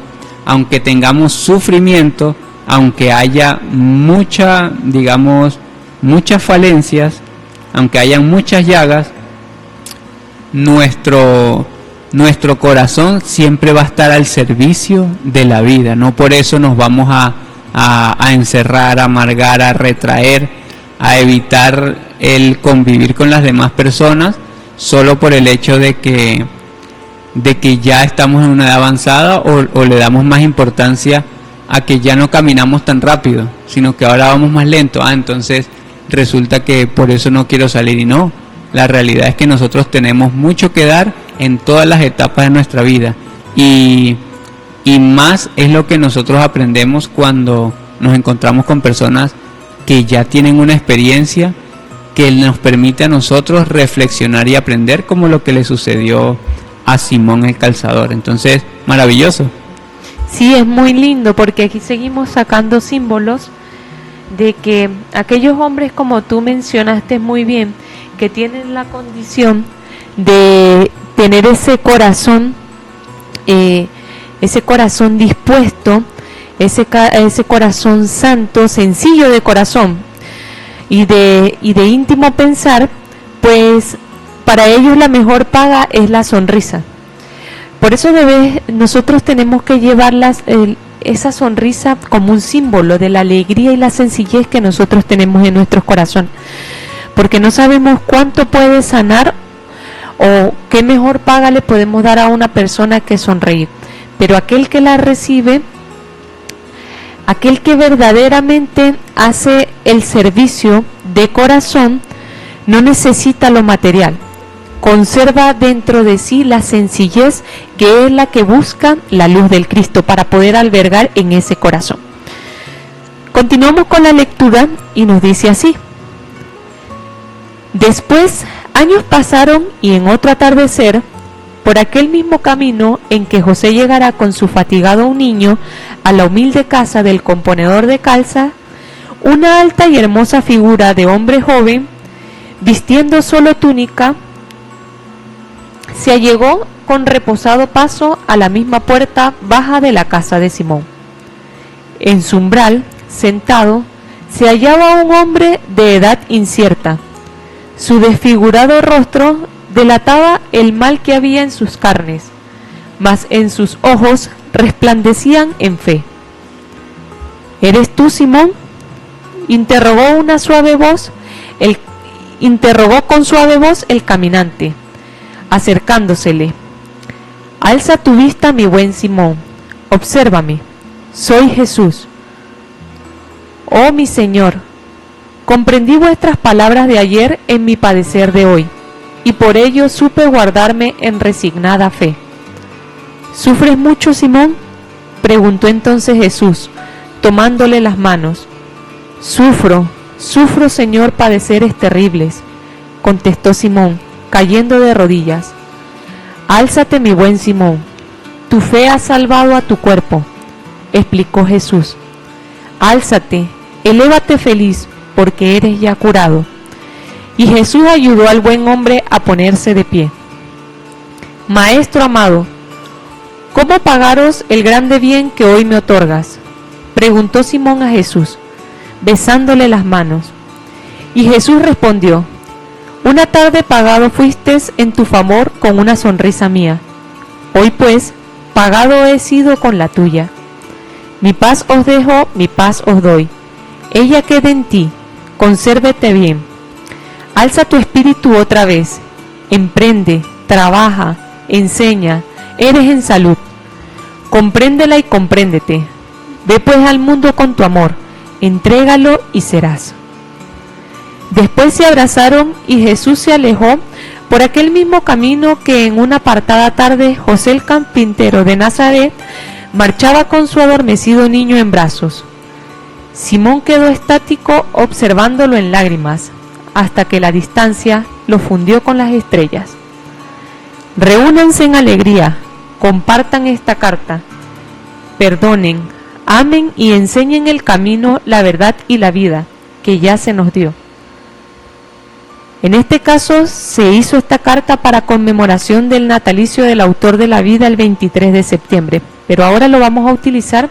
aunque tengamos sufrimiento, aunque haya muchas falencias, aunque hayan muchas llagas, nuestro corazón siempre va a estar al servicio de la vida. No por eso nos vamos a encerrar, a amargar, a retraer, a evitar el convivir con las demás personas, solo por el hecho de que ya estamos en una edad avanzada o le damos más importancia a que ya no caminamos tan rápido, sino que ahora vamos más lento. Entonces resulta que por eso no quiero salir. Y no, la realidad es que nosotros tenemos mucho que dar en todas las etapas de nuestra vida, y más es lo que nosotros aprendemos cuando nos encontramos con personas que ya tienen una experiencia que nos permite a nosotros reflexionar y aprender, como lo que le sucedió a Simón el calzador. Entonces, maravilloso. Sí, es muy lindo, porque aquí seguimos sacando símbolos de que aquellos hombres, como tú mencionaste muy bien, que tienen la condición de tener ese corazón dispuesto, ese corazón santo, sencillo de corazón y de íntimo pensar, pues para ellos la mejor paga es la sonrisa. Por eso nosotros tenemos que llevar esa sonrisa como un símbolo de la alegría y la sencillez que nosotros tenemos en nuestro corazón, porque no sabemos cuánto puede sanar o qué mejor paga le podemos dar a una persona que sonreír. Pero aquel que la recibe, aquel que verdaderamente hace el servicio de corazón, no necesita lo material. Conserva dentro de sí la sencillez, que es la que busca la luz del Cristo para poder albergar en ese corazón. Continuamos con la lectura y nos dice así: después, años pasaron, y en otro atardecer, por aquel mismo camino en que José llegará con su fatigado niño a la humilde casa del componedor de calza, una alta y hermosa figura de hombre joven, vistiendo solo túnica, se allegó con reposado paso a la misma puerta baja de la casa de Simón. En su umbral, sentado, se hallaba un hombre de edad incierta. Su desfigurado rostro delataba el mal que había en sus carnes, mas en sus ojos resplandecían en fe. ¿Eres tú, Simón?, interrogó con suave voz el caminante, acercándosele. Alza tu vista, mi buen Simón, obsérvame, soy Jesús. Oh mi Señor, comprendí vuestras palabras de ayer en mi padecer de hoy, y por ello supe guardarme en resignada fe. ¿Sufres mucho, Simón?, preguntó entonces Jesús, tomándole las manos. Sufro, Señor, padeceres terribles, contestó Simón, cayendo de rodillas. Álzate, mi buen Simón, tu fe ha salvado a tu cuerpo, explicó Jesús. Álzate, elévate feliz, porque eres ya curado. Y Jesús ayudó al buen hombre a ponerse de pie. Maestro amado, ¿cómo pagaros el grande bien que hoy me otorgas?, preguntó Simón a Jesús, besándole las manos. Y Jesús respondió: una tarde pagado fuisteis en tu favor con una sonrisa mía. Hoy pues, pagado he sido con la tuya. Mi paz os dejo, mi paz os doy. Ella quede en ti, consérvete bien. Alza tu espíritu otra vez, emprende, trabaja, enseña, eres en salud. Compréndela y compréndete. Ve pues al mundo con tu amor, entrégalo y serás. Después se abrazaron y Jesús se alejó por aquel mismo camino que en una apartada tarde José el carpintero de Nazaret marchaba con su adormecido niño en brazos. Simón quedó estático observándolo en lágrimas, hasta que la distancia lo fundió con las estrellas. Reúnanse en alegría, compartan esta carta, perdonen, amen y enseñen el camino, la verdad y la vida que ya se nos dio. En este caso se hizo esta carta para conmemoración del natalicio del autor de la vida el 23 de septiembre, pero ahora lo vamos a utilizar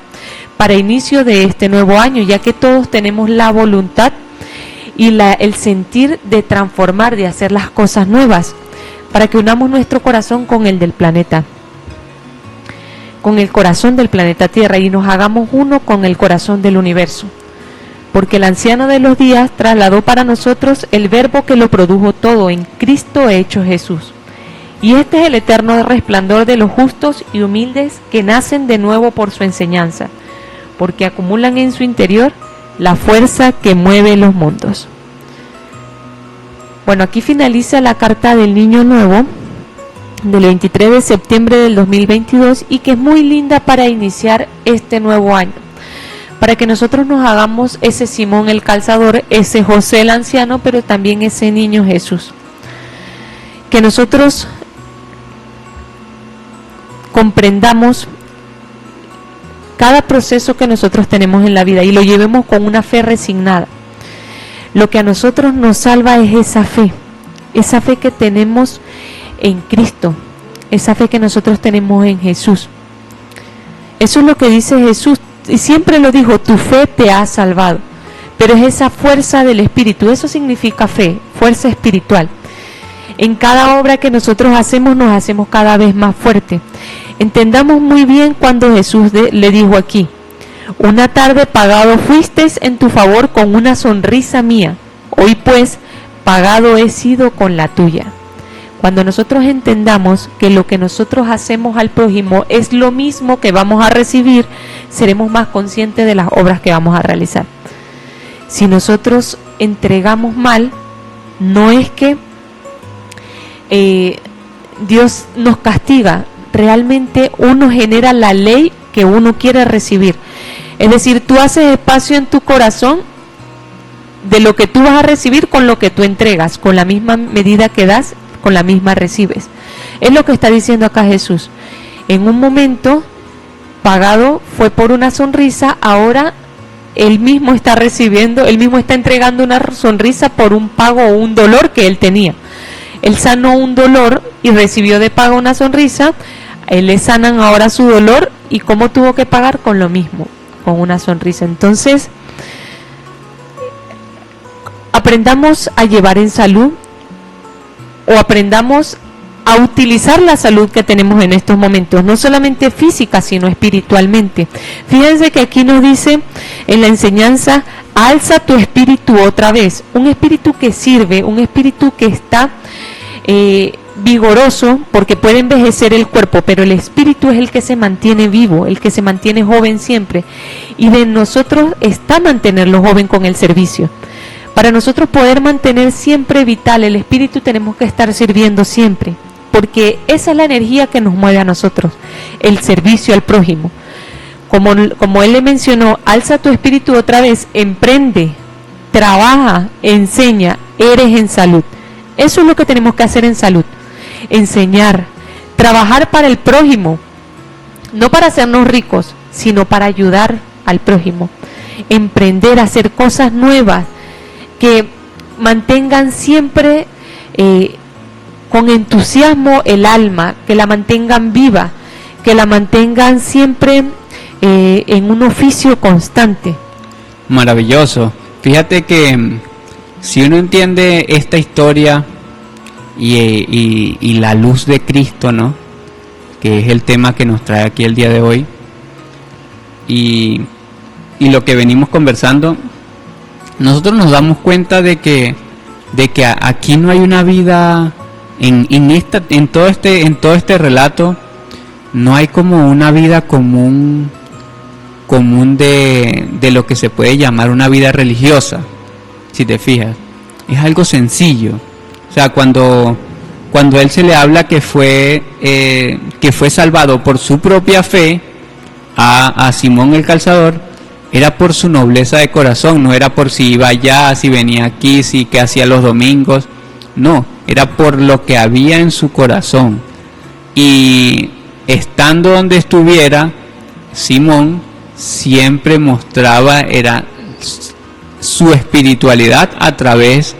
para inicio de este nuevo año, ya que todos tenemos la voluntad y el sentir de transformar, de hacer las cosas nuevas, para que unamos nuestro corazón con el del planeta, con el corazón del planeta Tierra, y nos hagamos uno con el corazón del universo. Porque el anciano de los días trasladó para nosotros el verbo que lo produjo todo en Cristo hecho Jesús. Y este es el eterno resplandor de los justos y humildes que nacen de nuevo por su enseñanza, porque acumulan en su interior la fuerza que mueve los mundos. Bueno, aquí finaliza la carta del Niño Nuevo del 23 de septiembre del 2022 y que es muy linda para iniciar este nuevo año, para que nosotros nos hagamos ese Simón el calzador, ese José el anciano, pero también ese niño Jesús. Que nosotros comprendamos cada proceso que nosotros tenemos en la vida y lo llevemos con una fe resignada. Lo que a nosotros nos salva es esa fe que tenemos en Cristo, esa fe que nosotros tenemos en Jesús. Eso es lo que dice Jesús, y siempre lo dijo: tu fe te ha salvado. Pero es esa fuerza del Espíritu, eso significa fe, fuerza espiritual. En cada obra que nosotros hacemos, nos hacemos cada vez más fuerte. Entendamos muy bien cuando Jesús le dijo aquí: una tarde pagado fuisteis en tu favor con una sonrisa mía, hoy pues pagado he sido con la tuya. Cuando nosotros entendamos que lo que nosotros hacemos al prójimo es lo mismo que vamos a recibir, seremos más conscientes de las obras que vamos a realizar. Si nosotros entregamos mal, no es que Dios nos castiga, realmente uno genera la ley que uno quiere recibir. Es decir, tú haces espacio en tu corazón de lo que tú vas a recibir con lo que tú entregas, con la misma medida que das, con la misma recibes. Es lo que está diciendo acá Jesús. En un momento pagado fue por una sonrisa, ahora él mismo está recibiendo, él mismo está entregando una sonrisa por un pago o un dolor que él tenía. Él sanó un dolor y recibió de pago una sonrisa, él le sanan ahora su dolor, y cómo tuvo que pagar, con lo mismo, con una sonrisa. Entonces, aprendamos a llevar en salud, o aprendamos a utilizar la salud que tenemos en estos momentos, no solamente física, sino espiritualmente. Fíjense que aquí nos dice en la enseñanza: alza tu espíritu otra vez, un espíritu que sirve, un espíritu que está vigoroso, porque puede envejecer el cuerpo, pero el espíritu es el que se mantiene vivo, el que se mantiene joven siempre, y de nosotros está mantenerlo joven con el servicio. Para nosotros poder mantener siempre vital el espíritu, tenemos que estar sirviendo siempre, porque esa es la energía que nos mueve a nosotros, el servicio al prójimo. Como él le mencionó: alza tu espíritu otra vez, emprende, trabaja, enseña, eres en salud. Eso es lo que tenemos que hacer en salud: enseñar, trabajar para el prójimo, no para hacernos ricos, sino para ayudar al prójimo, emprender, hacer cosas nuevas que mantengan siempre con entusiasmo el alma, que la mantengan viva, que la mantengan siempre en un oficio constante. Maravilloso. Fíjate que si uno entiende esta historia y la luz de Cristo, ¿no?, que es el tema que nos trae aquí el día de hoy, y lo que venimos conversando, nosotros nos damos cuenta de que aquí no hay una vida en todo este relato, no hay como una vida común de lo que se puede llamar una vida religiosa. Si te fijas, es algo sencillo. O sea, cuando él se le habla que fue salvado por su propia fe a Simón el calzador, era por su nobleza de corazón, no era por si iba allá, si venía aquí, si qué hacía los domingos, no, era por lo que había en su corazón. Y estando donde estuviera, Simón siempre mostraba su espiritualidad a través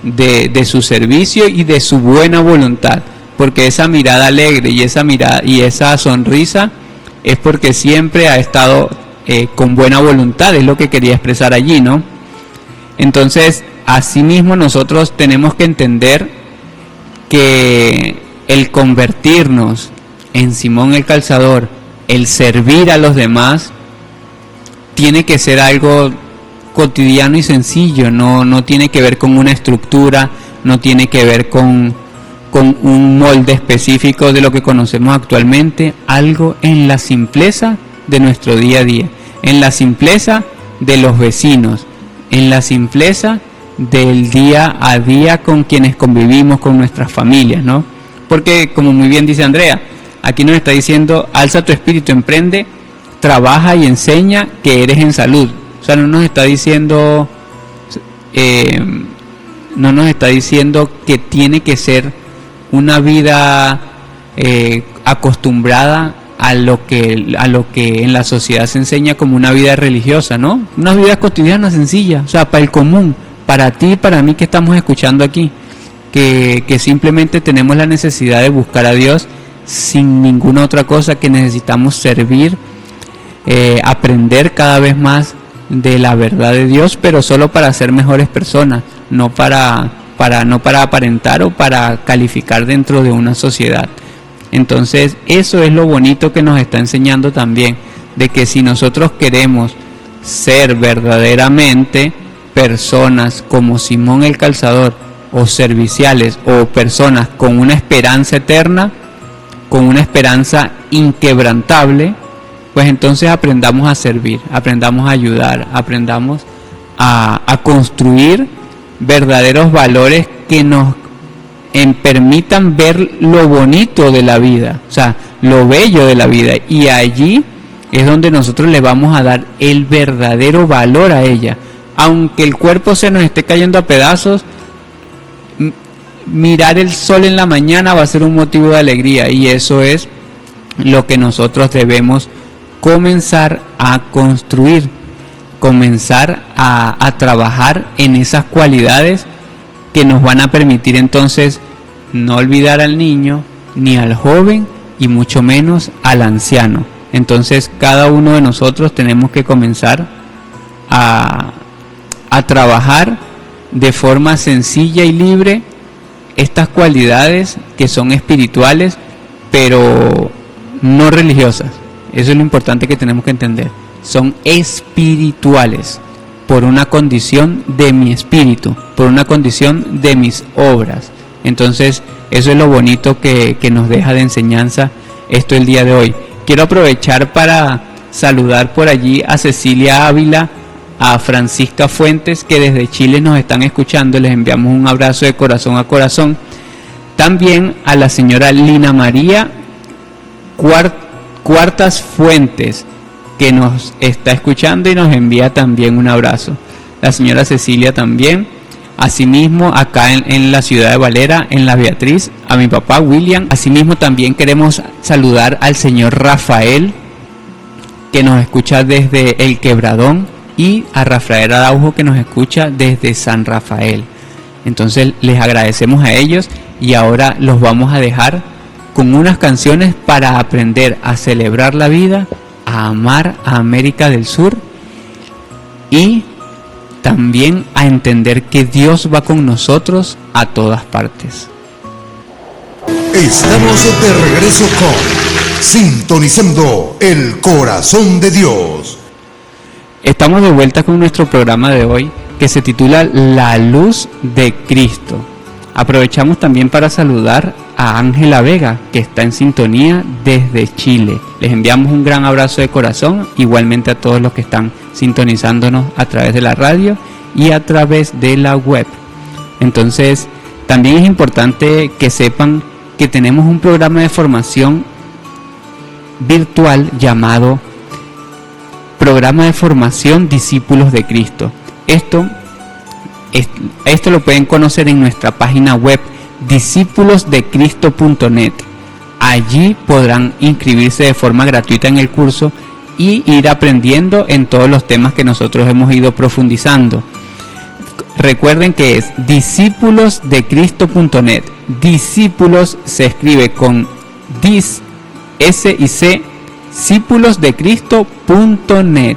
de su servicio y de su buena voluntad, porque esa mirada alegre y esa mirada y esa sonrisa es porque siempre ha estado con buena voluntad, es lo que quería expresar allí, ¿no? Entonces, asimismo nosotros tenemos que entender que el convertirnos en Simón el Calzador, el servir a los demás, tiene que ser algo cotidiano y sencillo, no tiene que ver con una estructura, no tiene que ver con un molde específico de lo que conocemos actualmente, algo en la simpleza de nuestro día a día, en la simpleza de los vecinos, en la simpleza del día a día con quienes convivimos, con nuestras familias, ¿no? Porque, como muy bien dice Andrea, aquí nos está diciendo, alza tu espíritu, emprende, trabaja y enseña que eres en salud. O sea, no nos está diciendo que tiene que ser una vida acostumbrada a lo que en la sociedad se enseña como una vida religiosa, ¿no? Una vida cotidiana, sencilla, o sea, para el común, para ti y para mí que estamos escuchando aquí, que simplemente tenemos la necesidad de buscar a Dios sin ninguna otra cosa, que necesitamos servir, aprender cada vez más de la verdad de Dios, pero solo para ser mejores personas, no para aparentar o para calificar dentro de una sociedad. Entonces, eso es lo bonito que nos está enseñando también, de que si nosotros queremos ser verdaderamente personas como Simón el Calzador, o serviciales, o personas con una esperanza eterna, con una esperanza inquebrantable, pues entonces aprendamos a servir, aprendamos a ayudar, aprendamos a construir verdaderos valores que nos permitan ver lo bonito de la vida, o sea, lo bello de la vida, y allí es donde nosotros le vamos a dar el verdadero valor a ella. Aunque el cuerpo se nos esté cayendo a pedazos, mirar el sol en la mañana va a ser un motivo de alegría, y eso es lo que nosotros debemos comenzar a construir, comenzar a trabajar en esas cualidades que nos van a permitir entonces no olvidar al niño, ni al joven, y mucho menos al anciano. Entonces cada uno de nosotros tenemos que comenzar a trabajar de forma sencilla y libre estas cualidades que son espirituales, pero no religiosas. Eso es lo importante que tenemos que entender. Son espirituales por una condición de mi espíritu, por una condición de mis obras. Entonces, eso es lo bonito que nos deja de enseñanza esto el día de hoy. Quiero aprovechar para saludar por allí a Cecilia Ávila, a Francisca Fuentes, que desde Chile nos están escuchando. Les enviamos un abrazo de corazón a corazón. También a la señora Lina María Cuartas Fuentes, que nos está escuchando y nos envía también un abrazo. La señora Cecilia también. Asimismo, acá en la ciudad de Valera, en La Beatriz, a mi papá William. Asimismo, también queremos saludar al señor Rafael, que nos escucha desde El Quebradón, y a Rafael Araujo, que nos escucha desde San Rafael. Entonces les agradecemos a ellos, y ahora los vamos a dejar con unas canciones para aprender a celebrar la vida, a amar a América del Sur, y también a entender que Dios va con nosotros a todas partes. Estamos de regreso con Sintonizando el Corazón de Dios. Estamos de vuelta con nuestro programa de hoy, que se titula La Luz de Cristo. Aprovechamos también para saludar a Ángela Vega, que está en sintonía desde Chile. Les enviamos un gran abrazo de corazón, igualmente a todos los que están sintonizándonos a través de la radio y a través de la web. Entonces, también es importante que sepan que tenemos un programa de formación virtual llamado Programa de Formación Discípulos de Cristo. Esto lo pueden conocer en nuestra página web discipulosdecristo.net. Allí podrán inscribirse de forma gratuita en el curso y ir aprendiendo en todos los temas que nosotros hemos ido profundizando. Recuerden que es discípulosdecristo.net. Discípulos se escribe con S y C, discípulosdecristo.net.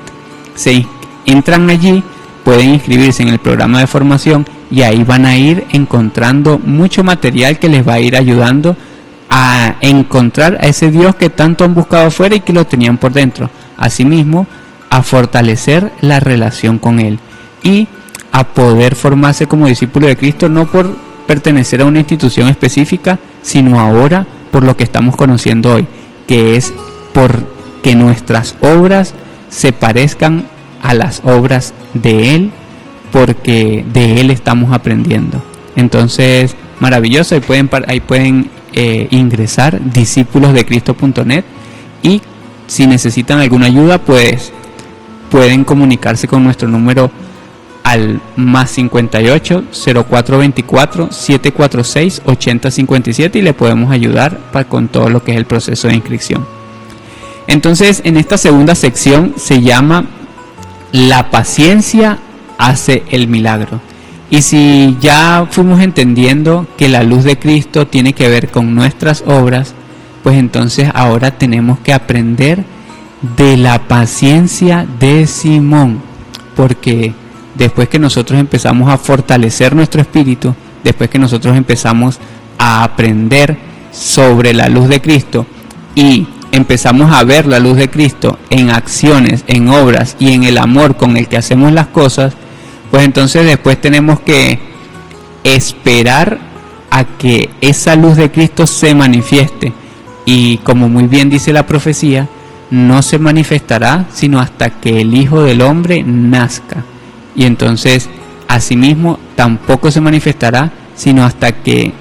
Se entran allí, pueden inscribirse en el programa de formación y ahí van a ir encontrando mucho material que les va a ir ayudando a encontrar a ese Dios que tanto han buscado afuera y que lo tenían por dentro. Asimismo, a fortalecer la relación con Él y a poder formarse como discípulo de Cristo, no por pertenecer a una institución específica, sino ahora por lo que estamos conociendo hoy, que es por que nuestras obras se parezcan a las obras de Él, porque de Él estamos aprendiendo. Entonces, maravilloso, ahí pueden ingresar discípulosdecristo.net y si necesitan alguna ayuda, pues pueden comunicarse con nuestro número al más 58 0424 746 8057 y le podemos ayudar con todo lo que es el proceso de inscripción. Entonces, en esta segunda sección se llama La paciencia hace el milagro. Y si ya fuimos entendiendo que la luz de Cristo tiene que ver con nuestras obras, pues entonces ahora tenemos que aprender de la paciencia de Simón, porque después que nosotros empezamos a fortalecer nuestro espíritu, después que nosotros empezamos a aprender sobre la luz de Cristo y empezamos a ver la luz de Cristo en acciones, en obras y en el amor con el que hacemos las cosas, pues entonces después tenemos que esperar a que esa luz de Cristo se manifieste. Y como muy bien dice la profecía, no se manifestará sino hasta que el Hijo del Hombre nazca. Y entonces, asimismo, tampoco se manifestará sino hasta que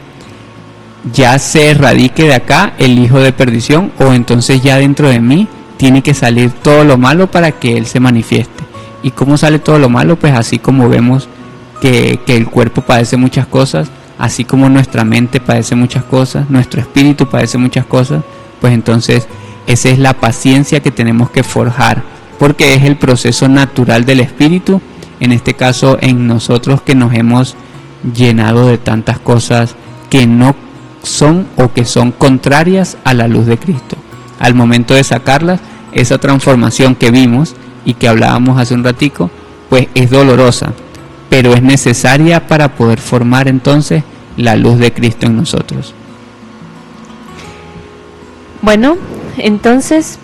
ya se erradique de acá el hijo de perdición, o entonces ya dentro de mí tiene que salir todo lo malo para que Él se manifieste. ¿Y cómo sale todo lo malo? Pues así como vemos que el cuerpo padece muchas cosas, así como nuestra mente padece muchas cosas, nuestro espíritu padece muchas cosas, pues entonces esa es la paciencia que tenemos que forjar, porque es el proceso natural del espíritu, en este caso en nosotros que nos hemos llenado de tantas cosas que no son o que son contrarias a la luz de Cristo. Al momento de sacarlas, esa transformación que vimos y que hablábamos hace un ratico, pues es dolorosa, pero es necesaria para poder formar entonces la luz de Cristo en nosotros. Bueno, entonces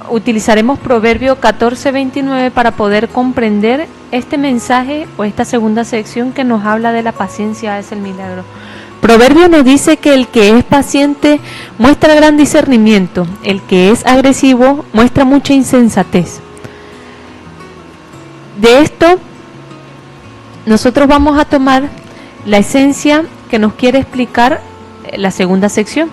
utilizaremos Proverbio 14:29 para poder comprender este mensaje o esta segunda sección que nos habla de la paciencia es el milagro. Proverbio nos dice que el que es paciente muestra gran discernimiento, el que es agresivo muestra mucha insensatez. De esto nosotros vamos a tomar la esencia que nos quiere explicar la segunda sección.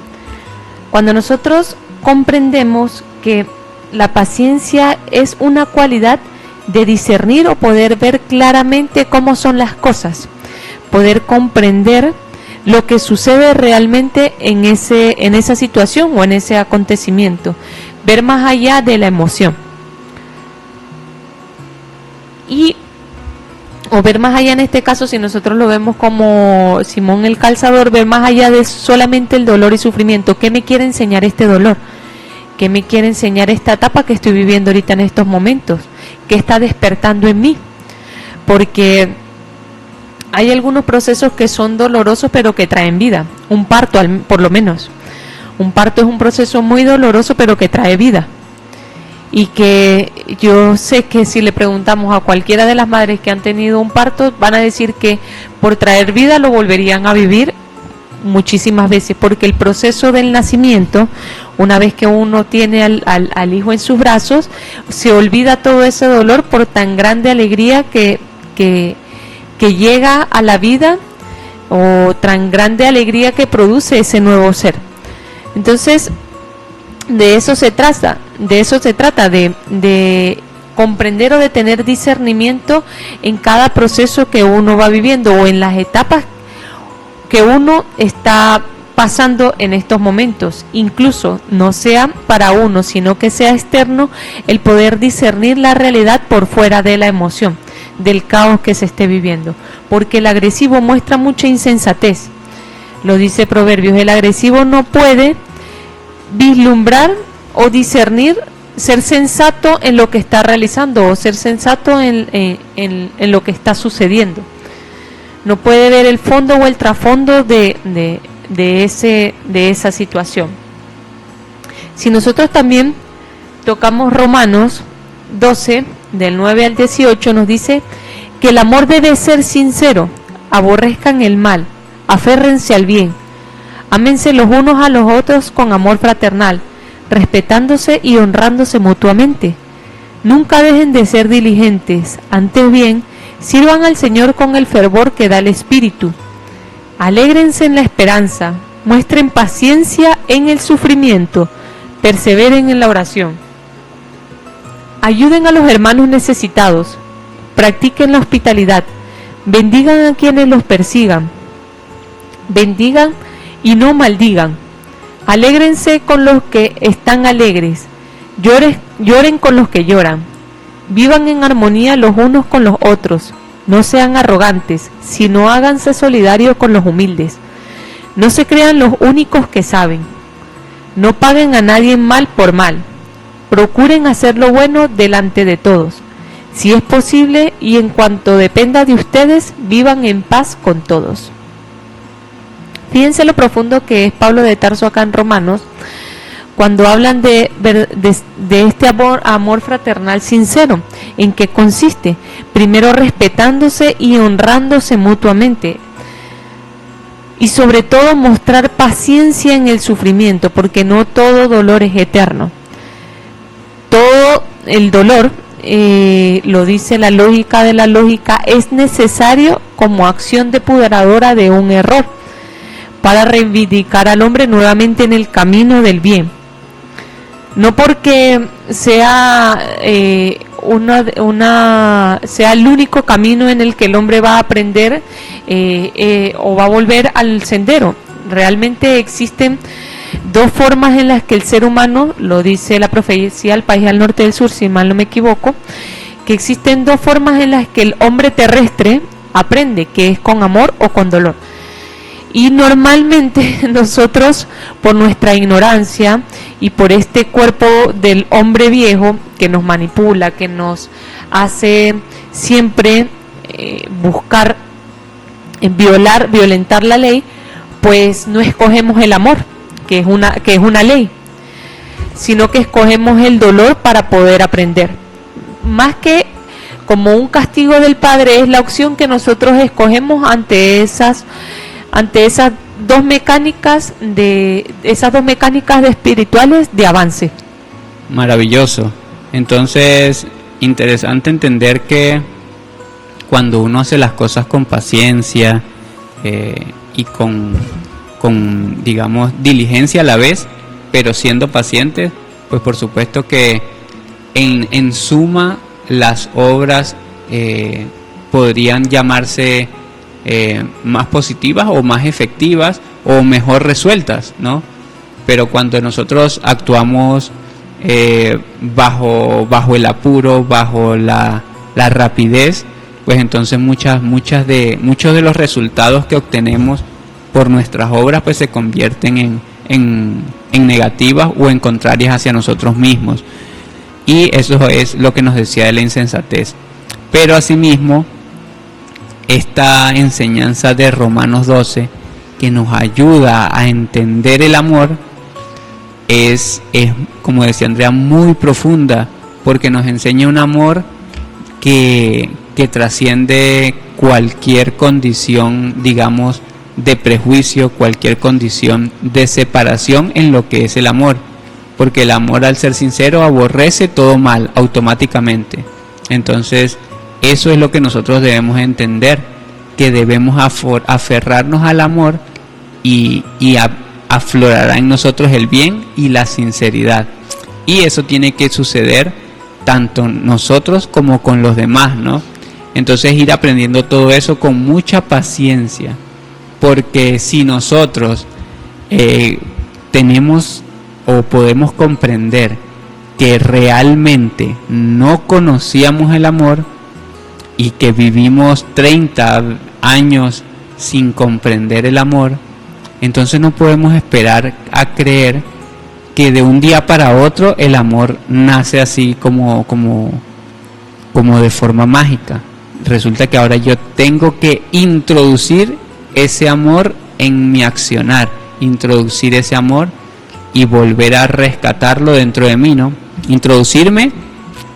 Cuando nosotros comprendemos que la paciencia es una cualidad de discernir o poder ver claramente cómo son las cosas, poder comprender lo que sucede realmente en esa situación o en ese acontecimiento, ver más allá de la emoción o ver más allá, en este caso, si nosotros lo vemos como Simón el calzador, ver más allá de solamente el dolor y sufrimiento. ¿Qué me quiere enseñar este dolor? ¿Qué me quiere enseñar esta etapa que estoy viviendo ahorita en estos momentos? ¿Qué está despertando en mí? Porque hay algunos procesos que son dolorosos pero que traen vida. Un parto, por lo menos. Un parto es un proceso muy doloroso pero que trae vida. Y que yo sé que si le preguntamos a cualquiera de las madres que han tenido un parto, van a decir que por traer vida lo volverían a vivir muchísimas veces, porque el proceso del nacimiento, una vez que uno tiene al hijo en sus brazos, se olvida todo ese dolor por tan grande alegría que llega a la vida, o tan grande alegría que produce ese nuevo ser. Entonces, de eso se trata, de comprender o de tener discernimiento en cada proceso que uno va viviendo o en las etapas que uno está pasando en estos momentos, incluso no sea para uno, sino que sea externo, el poder discernir la realidad por fuera de la emoción. del caos que se esté viviendo, porque el agresivo muestra mucha insensatez. Lo dice Proverbios, el agresivo no puede vislumbrar o discernir, ser sensato en lo que está realizando o ser sensato en lo que está sucediendo. No puede ver el fondo o el trasfondo de esa situación. Si nosotros también tocamos Romanos 12, del 9 al 18, nos dice que el amor debe ser sincero, aborrezcan el mal, aférrense al bien, ámense los unos a los otros con amor fraternal, respetándose y honrándose mutuamente. Nunca dejen de ser diligentes, antes bien, sirvan al Señor con el fervor que da el Espíritu. Alégrense en la esperanza, muestren paciencia en el sufrimiento, perseveren en la oración. Ayuden a los hermanos necesitados, practiquen la hospitalidad, bendigan a quienes los persigan, bendigan y no maldigan. Alégrense con los que están alegres, lloren con los que lloran. Vivan en armonía los unos con los otros. No sean arrogantes, sino háganse solidarios con los humildes. No se crean los únicos que saben. No paguen a nadie mal por mal. Procuren hacer lo bueno delante de todos. Si es posible y en cuanto dependa de ustedes, vivan en paz con todos. Fíjense lo profundo que es Pablo de Tarso acá en Romanos, cuando hablan de este amor fraternal sincero. ¿En qué consiste? Primero, respetándose y honrándose mutuamente. Y sobre todo, mostrar paciencia en el sufrimiento, porque no todo dolor es eterno. Todo el dolor, lo dice la lógica de la lógica, es necesario como acción depuradora de un error, para reivindicar al hombre nuevamente en el camino del bien. No porque sea sea el único camino en el que el hombre va a aprender o va a volver al sendero. Realmente existen dos formas en las que el ser humano, lo dice la profecía del país al norte del sur, si mal no me equivoco, que existen dos formas en las que el hombre terrestre aprende, que es con amor o con dolor. Y normalmente nosotros, por nuestra ignorancia y por este cuerpo del hombre viejo que nos manipula, que nos hace siempre buscar violentar la ley, pues no escogemos el amor, que es una ley, sino que escogemos el dolor para poder aprender. Más que como un castigo del Padre, es la opción que nosotros escogemos ante esas dos mecánicas de espirituales de avance. Maravilloso. Entonces, interesante entender que cuando uno hace las cosas con paciencia y con digamos diligencia a la vez, pero siendo pacientes, pues por supuesto que en suma las obras podrían llamarse más positivas o más efectivas o mejor resueltas, ¿no? Pero cuando nosotros actuamos bajo el apuro, bajo la rapidez, pues entonces muchos de los resultados que obtenemos por nuestras obras pues se convierten en negativas o en contrarias hacia nosotros mismos. Y eso es lo que nos decía de la insensatez. Pero asimismo, esta enseñanza de Romanos 12 que nos ayuda a entender el amor es como decía Andrea, muy profunda, porque nos enseña un amor que trasciende cualquier condición, digamos, de prejuicio, cualquier condición de separación en lo que es el amor, porque el amor, al ser sincero, aborrece todo mal automáticamente. Entonces eso es lo que nosotros debemos entender, que debemos aferrarnos al amor y aflorará en nosotros el bien y la sinceridad. Y eso tiene que suceder tanto nosotros como con los demás, ¿no? Entonces ir aprendiendo todo eso con mucha paciencia, porque si nosotros tenemos o podemos comprender que realmente no conocíamos el amor, y que vivimos 30 años sin comprender el amor, entonces no podemos esperar a creer que de un día para otro el amor nace así como de forma mágica. Resulta que ahora yo tengo que introducir ese amor en mi accionar, introducir ese amor y volver a rescatarlo dentro de mí, ¿no? Introducirme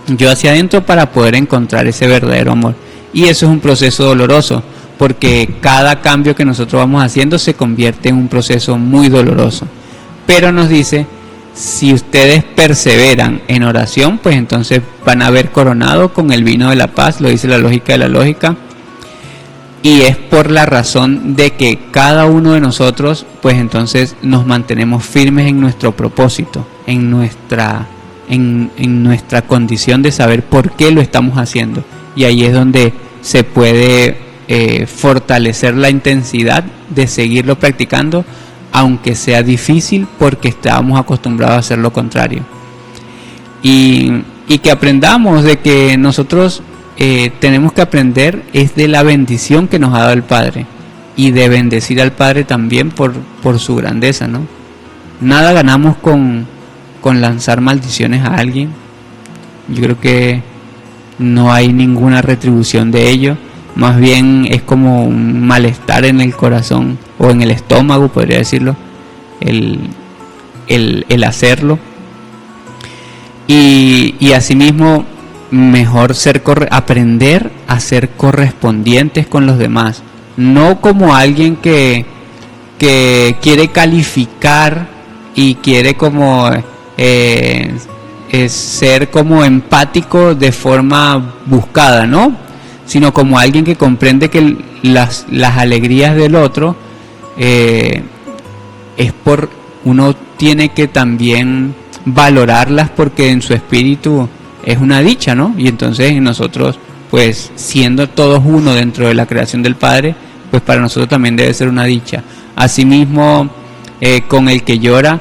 yo hacia adentro para poder encontrar ese verdadero amor. Y eso es un proceso doloroso, porque cada cambio que nosotros vamos haciendo se convierte en un proceso muy doloroso. Pero nos dice, si ustedes perseveran en oración, pues entonces van a haber coronado con el vino de la paz, lo dice la lógica de la lógica. Y es por la razón de que cada uno de nosotros, pues entonces nos mantenemos firmes en nuestro propósito, en nuestra condición de saber por qué lo estamos haciendo. Y ahí es donde se puede fortalecer la intensidad de seguirlo practicando, aunque sea difícil, porque estábamos acostumbrados a hacer lo contrario. Y que aprendamos de que nosotros tenemos que aprender es de la bendición que nos ha dado el Padre, y de bendecir al Padre también por su grandeza, ¿no? Nada ganamos con lanzar maldiciones a alguien. Yo creo que no hay ninguna retribución de ello. Más bien es como un malestar en el corazón o en el estómago, podría decirlo, el hacerlo. Y asimismo, mejor aprender a ser correspondientes con los demás, no como alguien que quiere calificar y quiere como ser como empático de forma buscada, ¿no? Sino como alguien que comprende que las alegrías del otro uno tiene que también valorarlas, porque en su espíritu es una dicha, ¿no? Y entonces nosotros, pues siendo todos uno dentro de la creación del Padre, pues para nosotros también debe ser una dicha. Asimismo, con el que llora,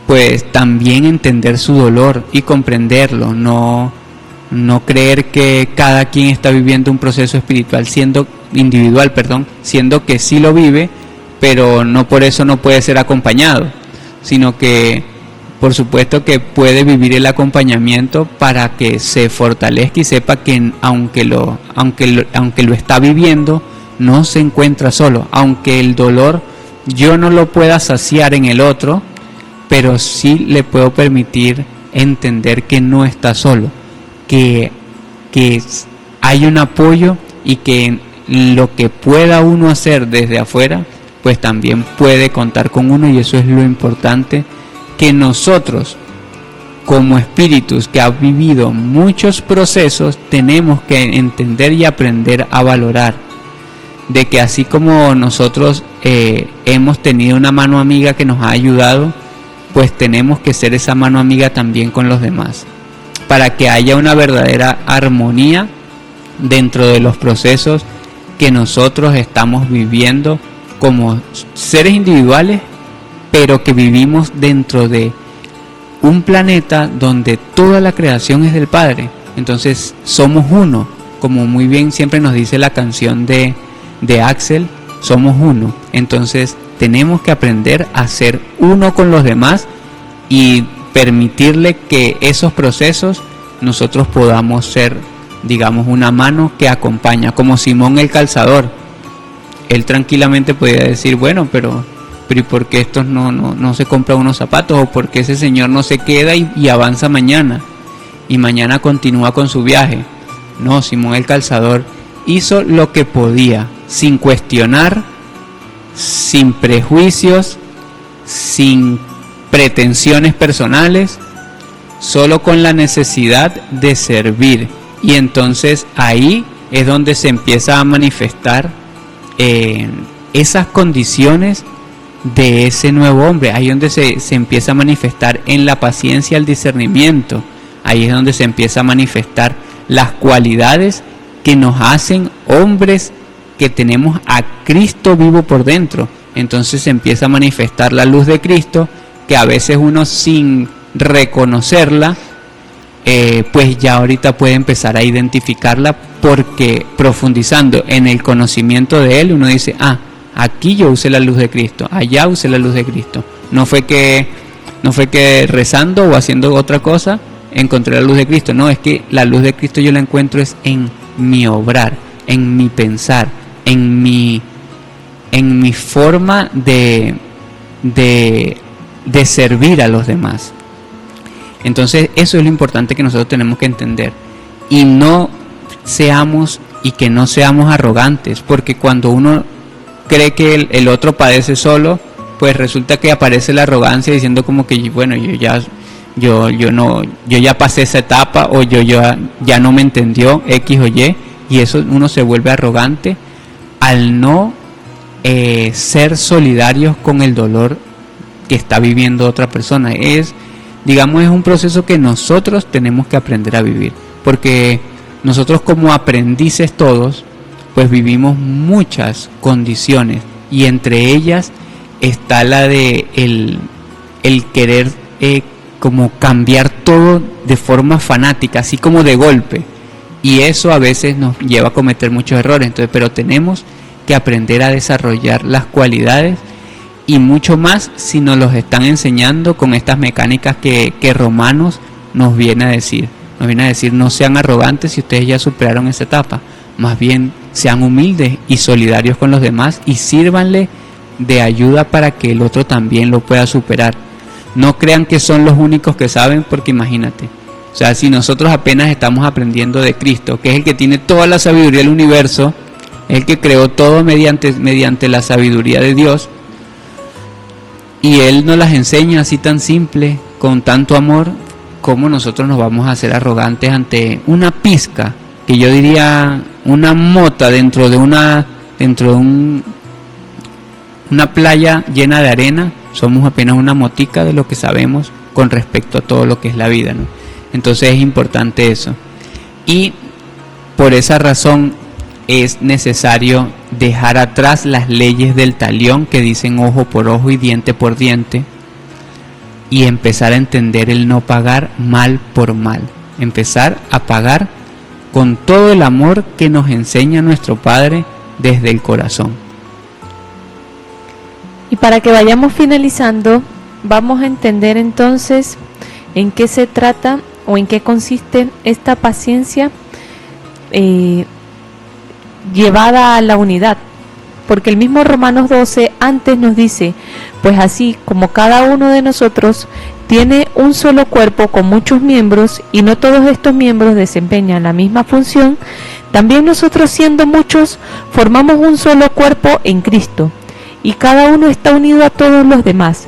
pues también entender su dolor y comprenderlo, no creer que cada quien está viviendo un proceso espiritual siendo que sí lo vive, pero no por eso no puede ser acompañado, sino que por supuesto que puede vivir el acompañamiento para que se fortalezca y sepa que aunque lo está viviendo, no se encuentra solo, aunque el dolor yo no lo pueda saciar en el otro, pero sí le puedo permitir entender que no está solo, que hay un apoyo, y que lo que pueda uno hacer desde afuera, pues también puede contar con uno. Y eso es lo importante, que nosotros como espíritus que han vivido muchos procesos tenemos que entender y aprender a valorar, de que así como nosotros hemos tenido una mano amiga que nos ha ayudado, pues tenemos que ser esa mano amiga también con los demás, para que haya una verdadera armonía dentro de los procesos que nosotros estamos viviendo como seres individuales, pero que vivimos dentro de un planeta donde toda la creación es del Padre. Entonces somos uno, como muy bien siempre nos dice la canción de Axel, somos uno. Entonces tenemos que aprender a ser uno con los demás y permitirle que esos procesos nosotros podamos ser, digamos, una mano que acompaña, como Simón el calzador. Él tranquilamente podía decir, bueno, pero ¿y por qué estos no se compran unos zapatos? ¿O por qué ese señor no se queda y avanza mañana? Y mañana continúa con su viaje. No, Simón el calzador hizo lo que podía, sin cuestionar, sin prejuicios, sin pretensiones personales, solo con la necesidad de servir. Y entonces ahí es donde se empieza a manifestar esas condiciones de ese nuevo hombre. Ahí es donde se empieza a manifestar en la paciencia el discernimiento. Ahí es donde se empieza a manifestar las cualidades que nos hacen hombres que tenemos a Cristo vivo por dentro. Entonces se empieza a manifestar la luz de Cristo, que a veces uno sin reconocerla, pues ya ahorita puede empezar a identificarla porque profundizando en el conocimiento de Él, uno dice, aquí yo usé la luz de Cristo, allá usé la luz de Cristo. No fue que rezando o haciendo otra cosa encontré la luz de Cristo. No, es que la luz de Cristo yo la encuentro es en mi obrar, en mi pensar, en mi forma de servir a los demás. Entonces eso es lo importante que nosotros tenemos que entender, y que no seamos arrogantes, porque cuando uno cree que el otro padece solo, pues resulta que aparece la arrogancia diciendo como que, bueno, yo ya pasé esa etapa, o ya no me entendió X o Y, y eso uno se vuelve arrogante al no ser solidarios con el dolor que está viviendo otra persona. Es un proceso que nosotros tenemos que aprender a vivir, porque nosotros como aprendices todos, pues vivimos muchas condiciones, y entre ellas está la de el querer como cambiar todo de forma fanática, así como de golpe, y eso a veces nos lleva a cometer muchos errores. Entonces, pero tenemos que aprender a desarrollar las cualidades, y mucho más si nos los están enseñando con estas mecánicas que Romanos nos viene a decir. Nos viene a decir, no sean arrogantes si ustedes ya superaron esa etapa, más bien sean humildes y solidarios con los demás, y sírvanle de ayuda para que el otro también lo pueda superar. No crean que son los únicos que saben, porque imagínate, o sea, si nosotros apenas estamos aprendiendo de Cristo, que es el que tiene toda la sabiduría del universo, es el que creó todo mediante la sabiduría de Dios, y Él nos las enseña así tan simple, con tanto amor, ¿cómo nosotros nos vamos a hacer arrogantes ante una pizca, que yo diría una mota dentro de una playa llena de arena? Somos apenas una motica de lo que sabemos con respecto a todo lo que es la vida, ¿no? Entonces es importante eso, y por esa razón es necesario dejar atrás las leyes del talión que dicen ojo por ojo y diente por diente, y empezar a entender el no pagar mal por mal, empezar a pagar con todo el amor que nos enseña nuestro Padre desde el corazón. Y para que vayamos finalizando, vamos a entender entonces en qué se trata o en qué consiste esta paciencia llevada a la unidad, porque el mismo Romanos 12 antes nos dice, pues así como cada uno de nosotros tiene un solo cuerpo con muchos miembros, y no todos estos miembros desempeñan la misma función, también nosotros, siendo muchos, formamos un solo cuerpo en Cristo, y cada uno está unido a todos los demás.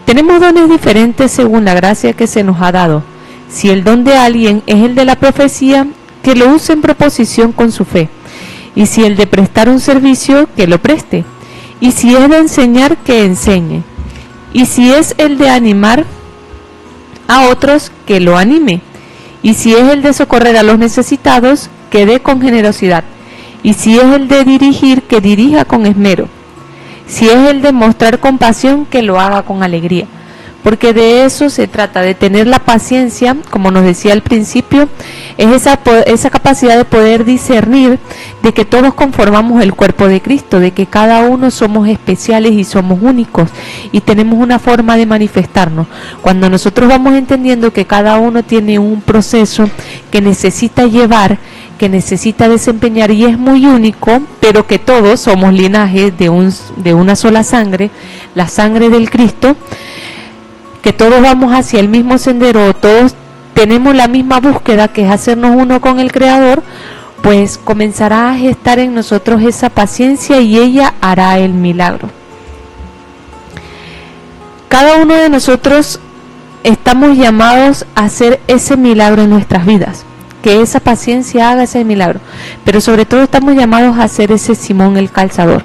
Tenemos dones diferentes según la gracia que se nos ha dado. Si el don de alguien es el de la profecía, que lo use en proposición con su fe. Y si el de prestar un servicio, que lo preste. Y si es de enseñar, que enseñe. Y si es el de animar a otros, que lo anime. Y si es el de socorrer a los necesitados, que dé con generosidad. Y si es el de dirigir, que dirija con esmero. Si es el de mostrar compasión, que lo haga con alegría. Porque de eso se trata, de tener la paciencia, como nos decía al principio, es esa capacidad de poder discernir de que todos conformamos el cuerpo de Cristo, de que cada uno somos especiales y somos únicos, y tenemos una forma de manifestarnos. Cuando nosotros vamos entendiendo que cada uno tiene un proceso que necesita llevar, que necesita desempeñar, y es muy único, pero que todos somos linajes de una sola sangre, la sangre del Cristo, que todos vamos hacia el mismo sendero, todos tenemos la misma búsqueda, que es hacernos uno con el Creador, pues comenzará a gestar en nosotros esa paciencia, y ella hará el milagro. Cada uno de nosotros estamos llamados a hacer ese milagro en nuestras vidas, que esa paciencia haga ese milagro, pero sobre todo estamos llamados a hacer ese Simón el calzador,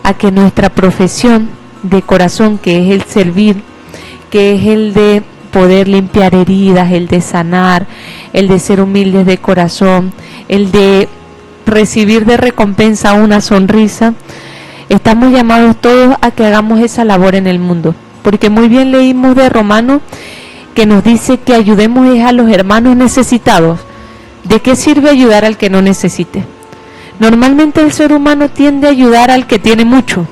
a que nuestra profesión de corazón, que es el servir, que es el de poder limpiar heridas, el de sanar, el de ser humildes de corazón, el de recibir de recompensa una sonrisa, estamos llamados todos a que hagamos esa labor en el mundo, porque muy bien leímos de Romanos que nos dice que ayudemos a los hermanos necesitados, ¿De qué sirve ayudar al que no necesite? Normalmente el ser humano tiende a ayudar al que tiene mucho,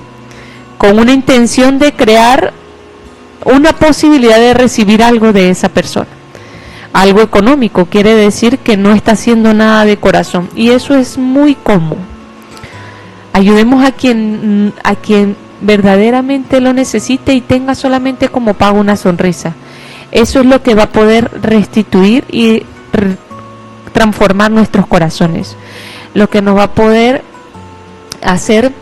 con una intención de crear una posibilidad de recibir algo de esa persona. Algo económico quiere decir que no está haciendo nada de corazón, y eso es muy común. Ayudemos a quien verdaderamente lo necesite y tenga solamente como pago una sonrisa. Eso es lo que va a poder restituir y transformar nuestros corazones, lo que nos va a poder hacer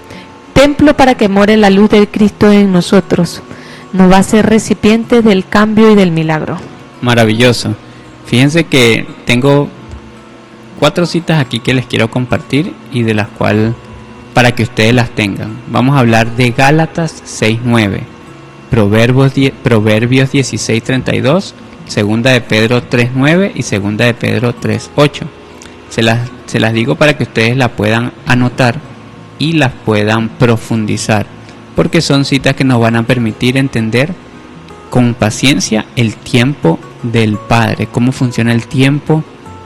templo para que more la luz de Cristo en nosotros, nos va a ser recipientes del cambio y del milagro. Maravilloso. Fíjense que tengo 4 citas aquí que les quiero compartir y de las cuales para que ustedes las tengan. Vamos a hablar de Gálatas 6:9, Proverbios 16:32, Segunda de Pedro 3:9 y Segunda de Pedro 3:8. Se las digo para que ustedes las puedan anotar y las puedan profundizar, porque son citas que nos van a permitir entender con paciencia el tiempo del Padre, cómo funciona el tiempo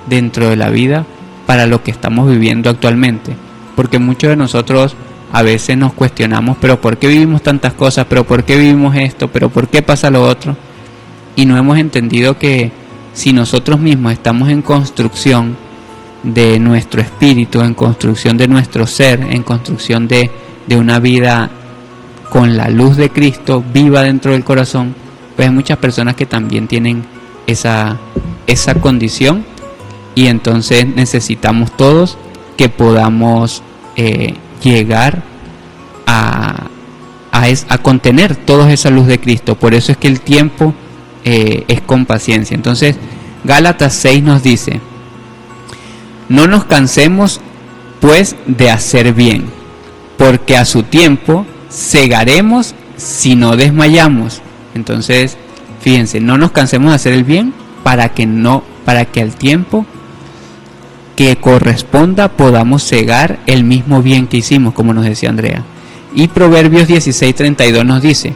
dentro de la vida para lo que estamos viviendo actualmente. Porque muchos de nosotros a veces nos cuestionamos, pero ¿por qué vivimos tantas cosas? ¿Pero por qué vivimos esto? ¿Pero por qué pasa lo otro? Y no hemos entendido que si nosotros mismos estamos en construcción de nuestro espíritu, en construcción de nuestro ser, en construcción de una vida con la luz de Cristo viva dentro del corazón, pues hay muchas personas que también tienen esa condición, y entonces necesitamos todos que podamos llegar a contener toda esa luz de Cristo. Por eso es que el tiempo es con paciencia. Entonces Gálatas 6 nos dice: no nos cansemos pues de hacer bien, porque a su tiempo segaremos si no desmayamos. Entonces fíjense, no nos cansemos de hacer el bien para que al tiempo que corresponda podamos cegar el mismo bien que hicimos, como nos decía Andrea. Y Proverbios 16:32 nos dice: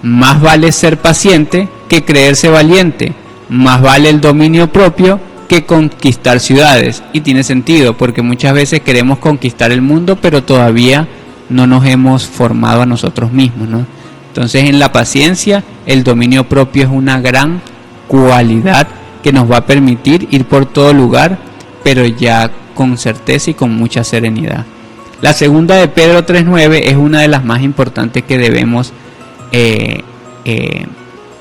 más vale ser paciente que creerse valiente, más vale el dominio propio que conquistar ciudades. Y tiene sentido, porque muchas veces queremos conquistar el mundo, pero todavía no nos hemos formado a nosotros mismos, ¿no? Entonces, en la paciencia, el dominio propio es una gran cualidad que nos va a permitir ir por todo lugar, pero ya con certeza y con mucha serenidad. La segunda de Pedro 3:9 es una de las más importantes que debemos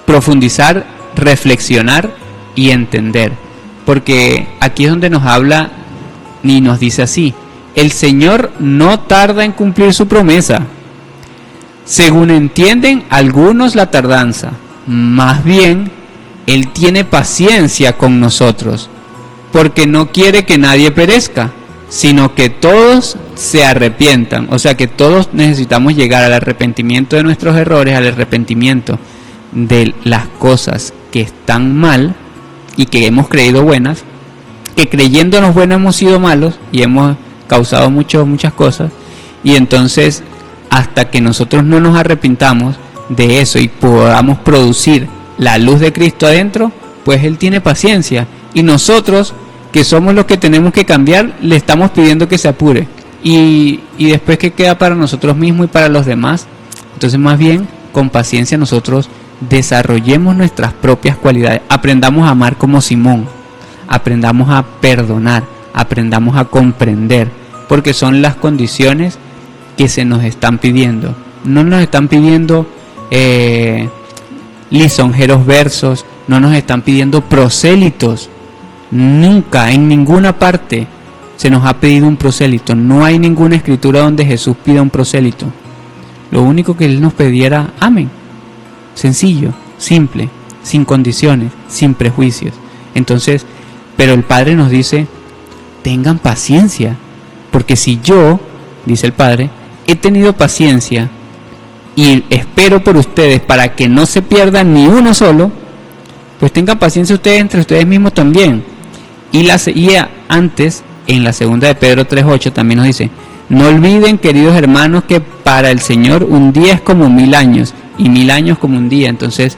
profundizar, reflexionar y entender, porque aquí es donde nos habla y nos dice así: el Señor no tarda en cumplir su promesa, según entienden algunos la tardanza, más bien Él tiene paciencia con nosotros, porque no quiere que nadie perezca, sino que todos se arrepientan. O sea que todos necesitamos llegar al arrepentimiento de nuestros errores, al arrepentimiento de las cosas que están mal y que hemos creído buenas, que creyéndonos buenos hemos sido malos y hemos causado muchas cosas. Y entonces, hasta que nosotros no nos arrepintamos de eso y podamos producir la luz de Cristo adentro, pues Él tiene paciencia, y nosotros, que somos los que tenemos que cambiar, le estamos pidiendo que se apure, y después, ¿qué queda para nosotros mismos y para los demás? Entonces, más bien, con paciencia nosotros desarrollemos nuestras propias cualidades, aprendamos a amar como Simón, aprendamos a perdonar, aprendamos a comprender, porque son las condiciones que se nos están pidiendo. No nos están pidiendo lisonjeros versos, no nos están pidiendo prosélitos. Nunca, en ninguna parte se nos ha pedido un prosélito. No hay ninguna escritura donde Jesús pida un prosélito. Lo único que Él nos pidiera: amén. Sencillo, simple, sin condiciones, sin prejuicios. Entonces, pero el Padre nos dice: tengan paciencia, porque si yo, dice el Padre, he tenido paciencia y espero por ustedes para que no se pierdan ni uno solo, pues tengan paciencia ustedes entre ustedes mismos también. Y antes, en la segunda de Pedro 3:8 también nos dice: no olviden, queridos hermanos, que para el Señor un día es como 1000 años y 1000 años como un día. Entonces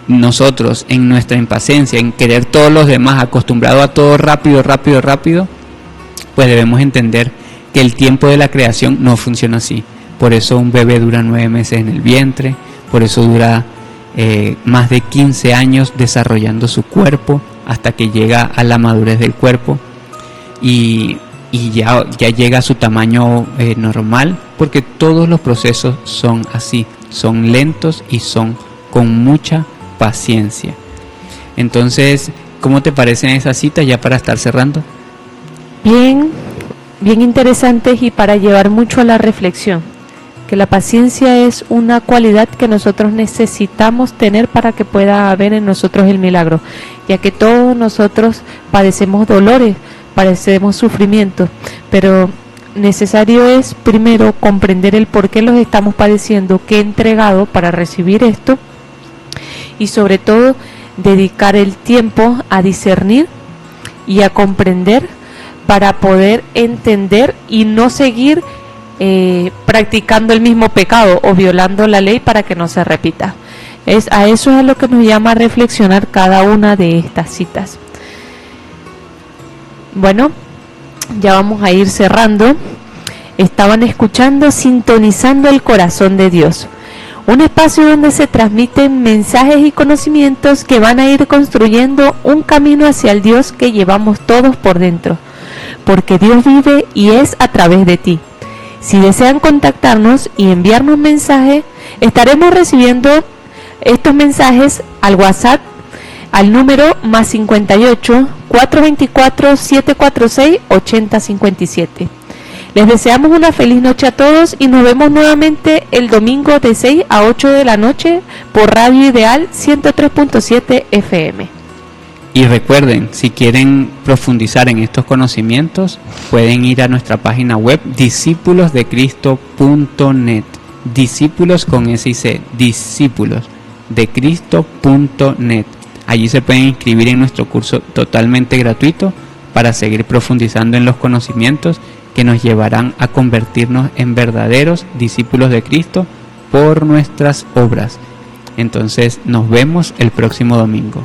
nosotros en nuestra impaciencia, en querer todos los demás, acostumbrados a todo rápido, pues debemos entender que el tiempo de la creación no funciona así. Por eso un bebé dura 9 meses en el vientre, por eso dura más de 15 años desarrollando su cuerpo hasta que llega a la madurez del cuerpo y ya llega a su tamaño normal, porque todos los procesos son así, son lentos y son con mucha paciencia. Entonces, ¿cómo te parecen esas citas ya para estar cerrando? Bien interesantes y para llevar mucho a la reflexión, que la paciencia es una cualidad que nosotros necesitamos tener para que pueda haber en nosotros el milagro, ya que todos nosotros padecemos dolores, padecemos sufrimientos, pero necesario es primero comprender el por qué los estamos padeciendo, qué he entregado para recibir esto, y sobre todo dedicar el tiempo a discernir y a comprender para poder entender y no seguir practicando el mismo pecado o violando la ley para que no se repita. A eso es a lo que nos llama a reflexionar cada una de estas citas. Bueno, ya vamos a ir cerrando. Estaban escuchando Sintonizando el Corazón de Dios, un espacio donde se transmiten mensajes y conocimientos que van a ir construyendo un camino hacia el Dios que llevamos todos por dentro, porque Dios vive y es a través de ti. Si desean contactarnos y enviarnos mensajes, estaremos recibiendo estos mensajes al WhatsApp al número +58 424 746 8057. Les deseamos una feliz noche a todos y nos vemos nuevamente el domingo de 6 a 8 de la noche por Radio Ideal 103.7 FM. Y recuerden, si quieren profundizar en estos conocimientos, pueden ir a nuestra página web discipulosdecristo.net. Discípulos con S y C, discípulosdecristo.net. Allí se pueden inscribir en nuestro curso totalmente gratuito para seguir profundizando en los conocimientos que nos llevarán a convertirnos en verdaderos discípulos de Cristo por nuestras obras. Entonces nos vemos el próximo domingo.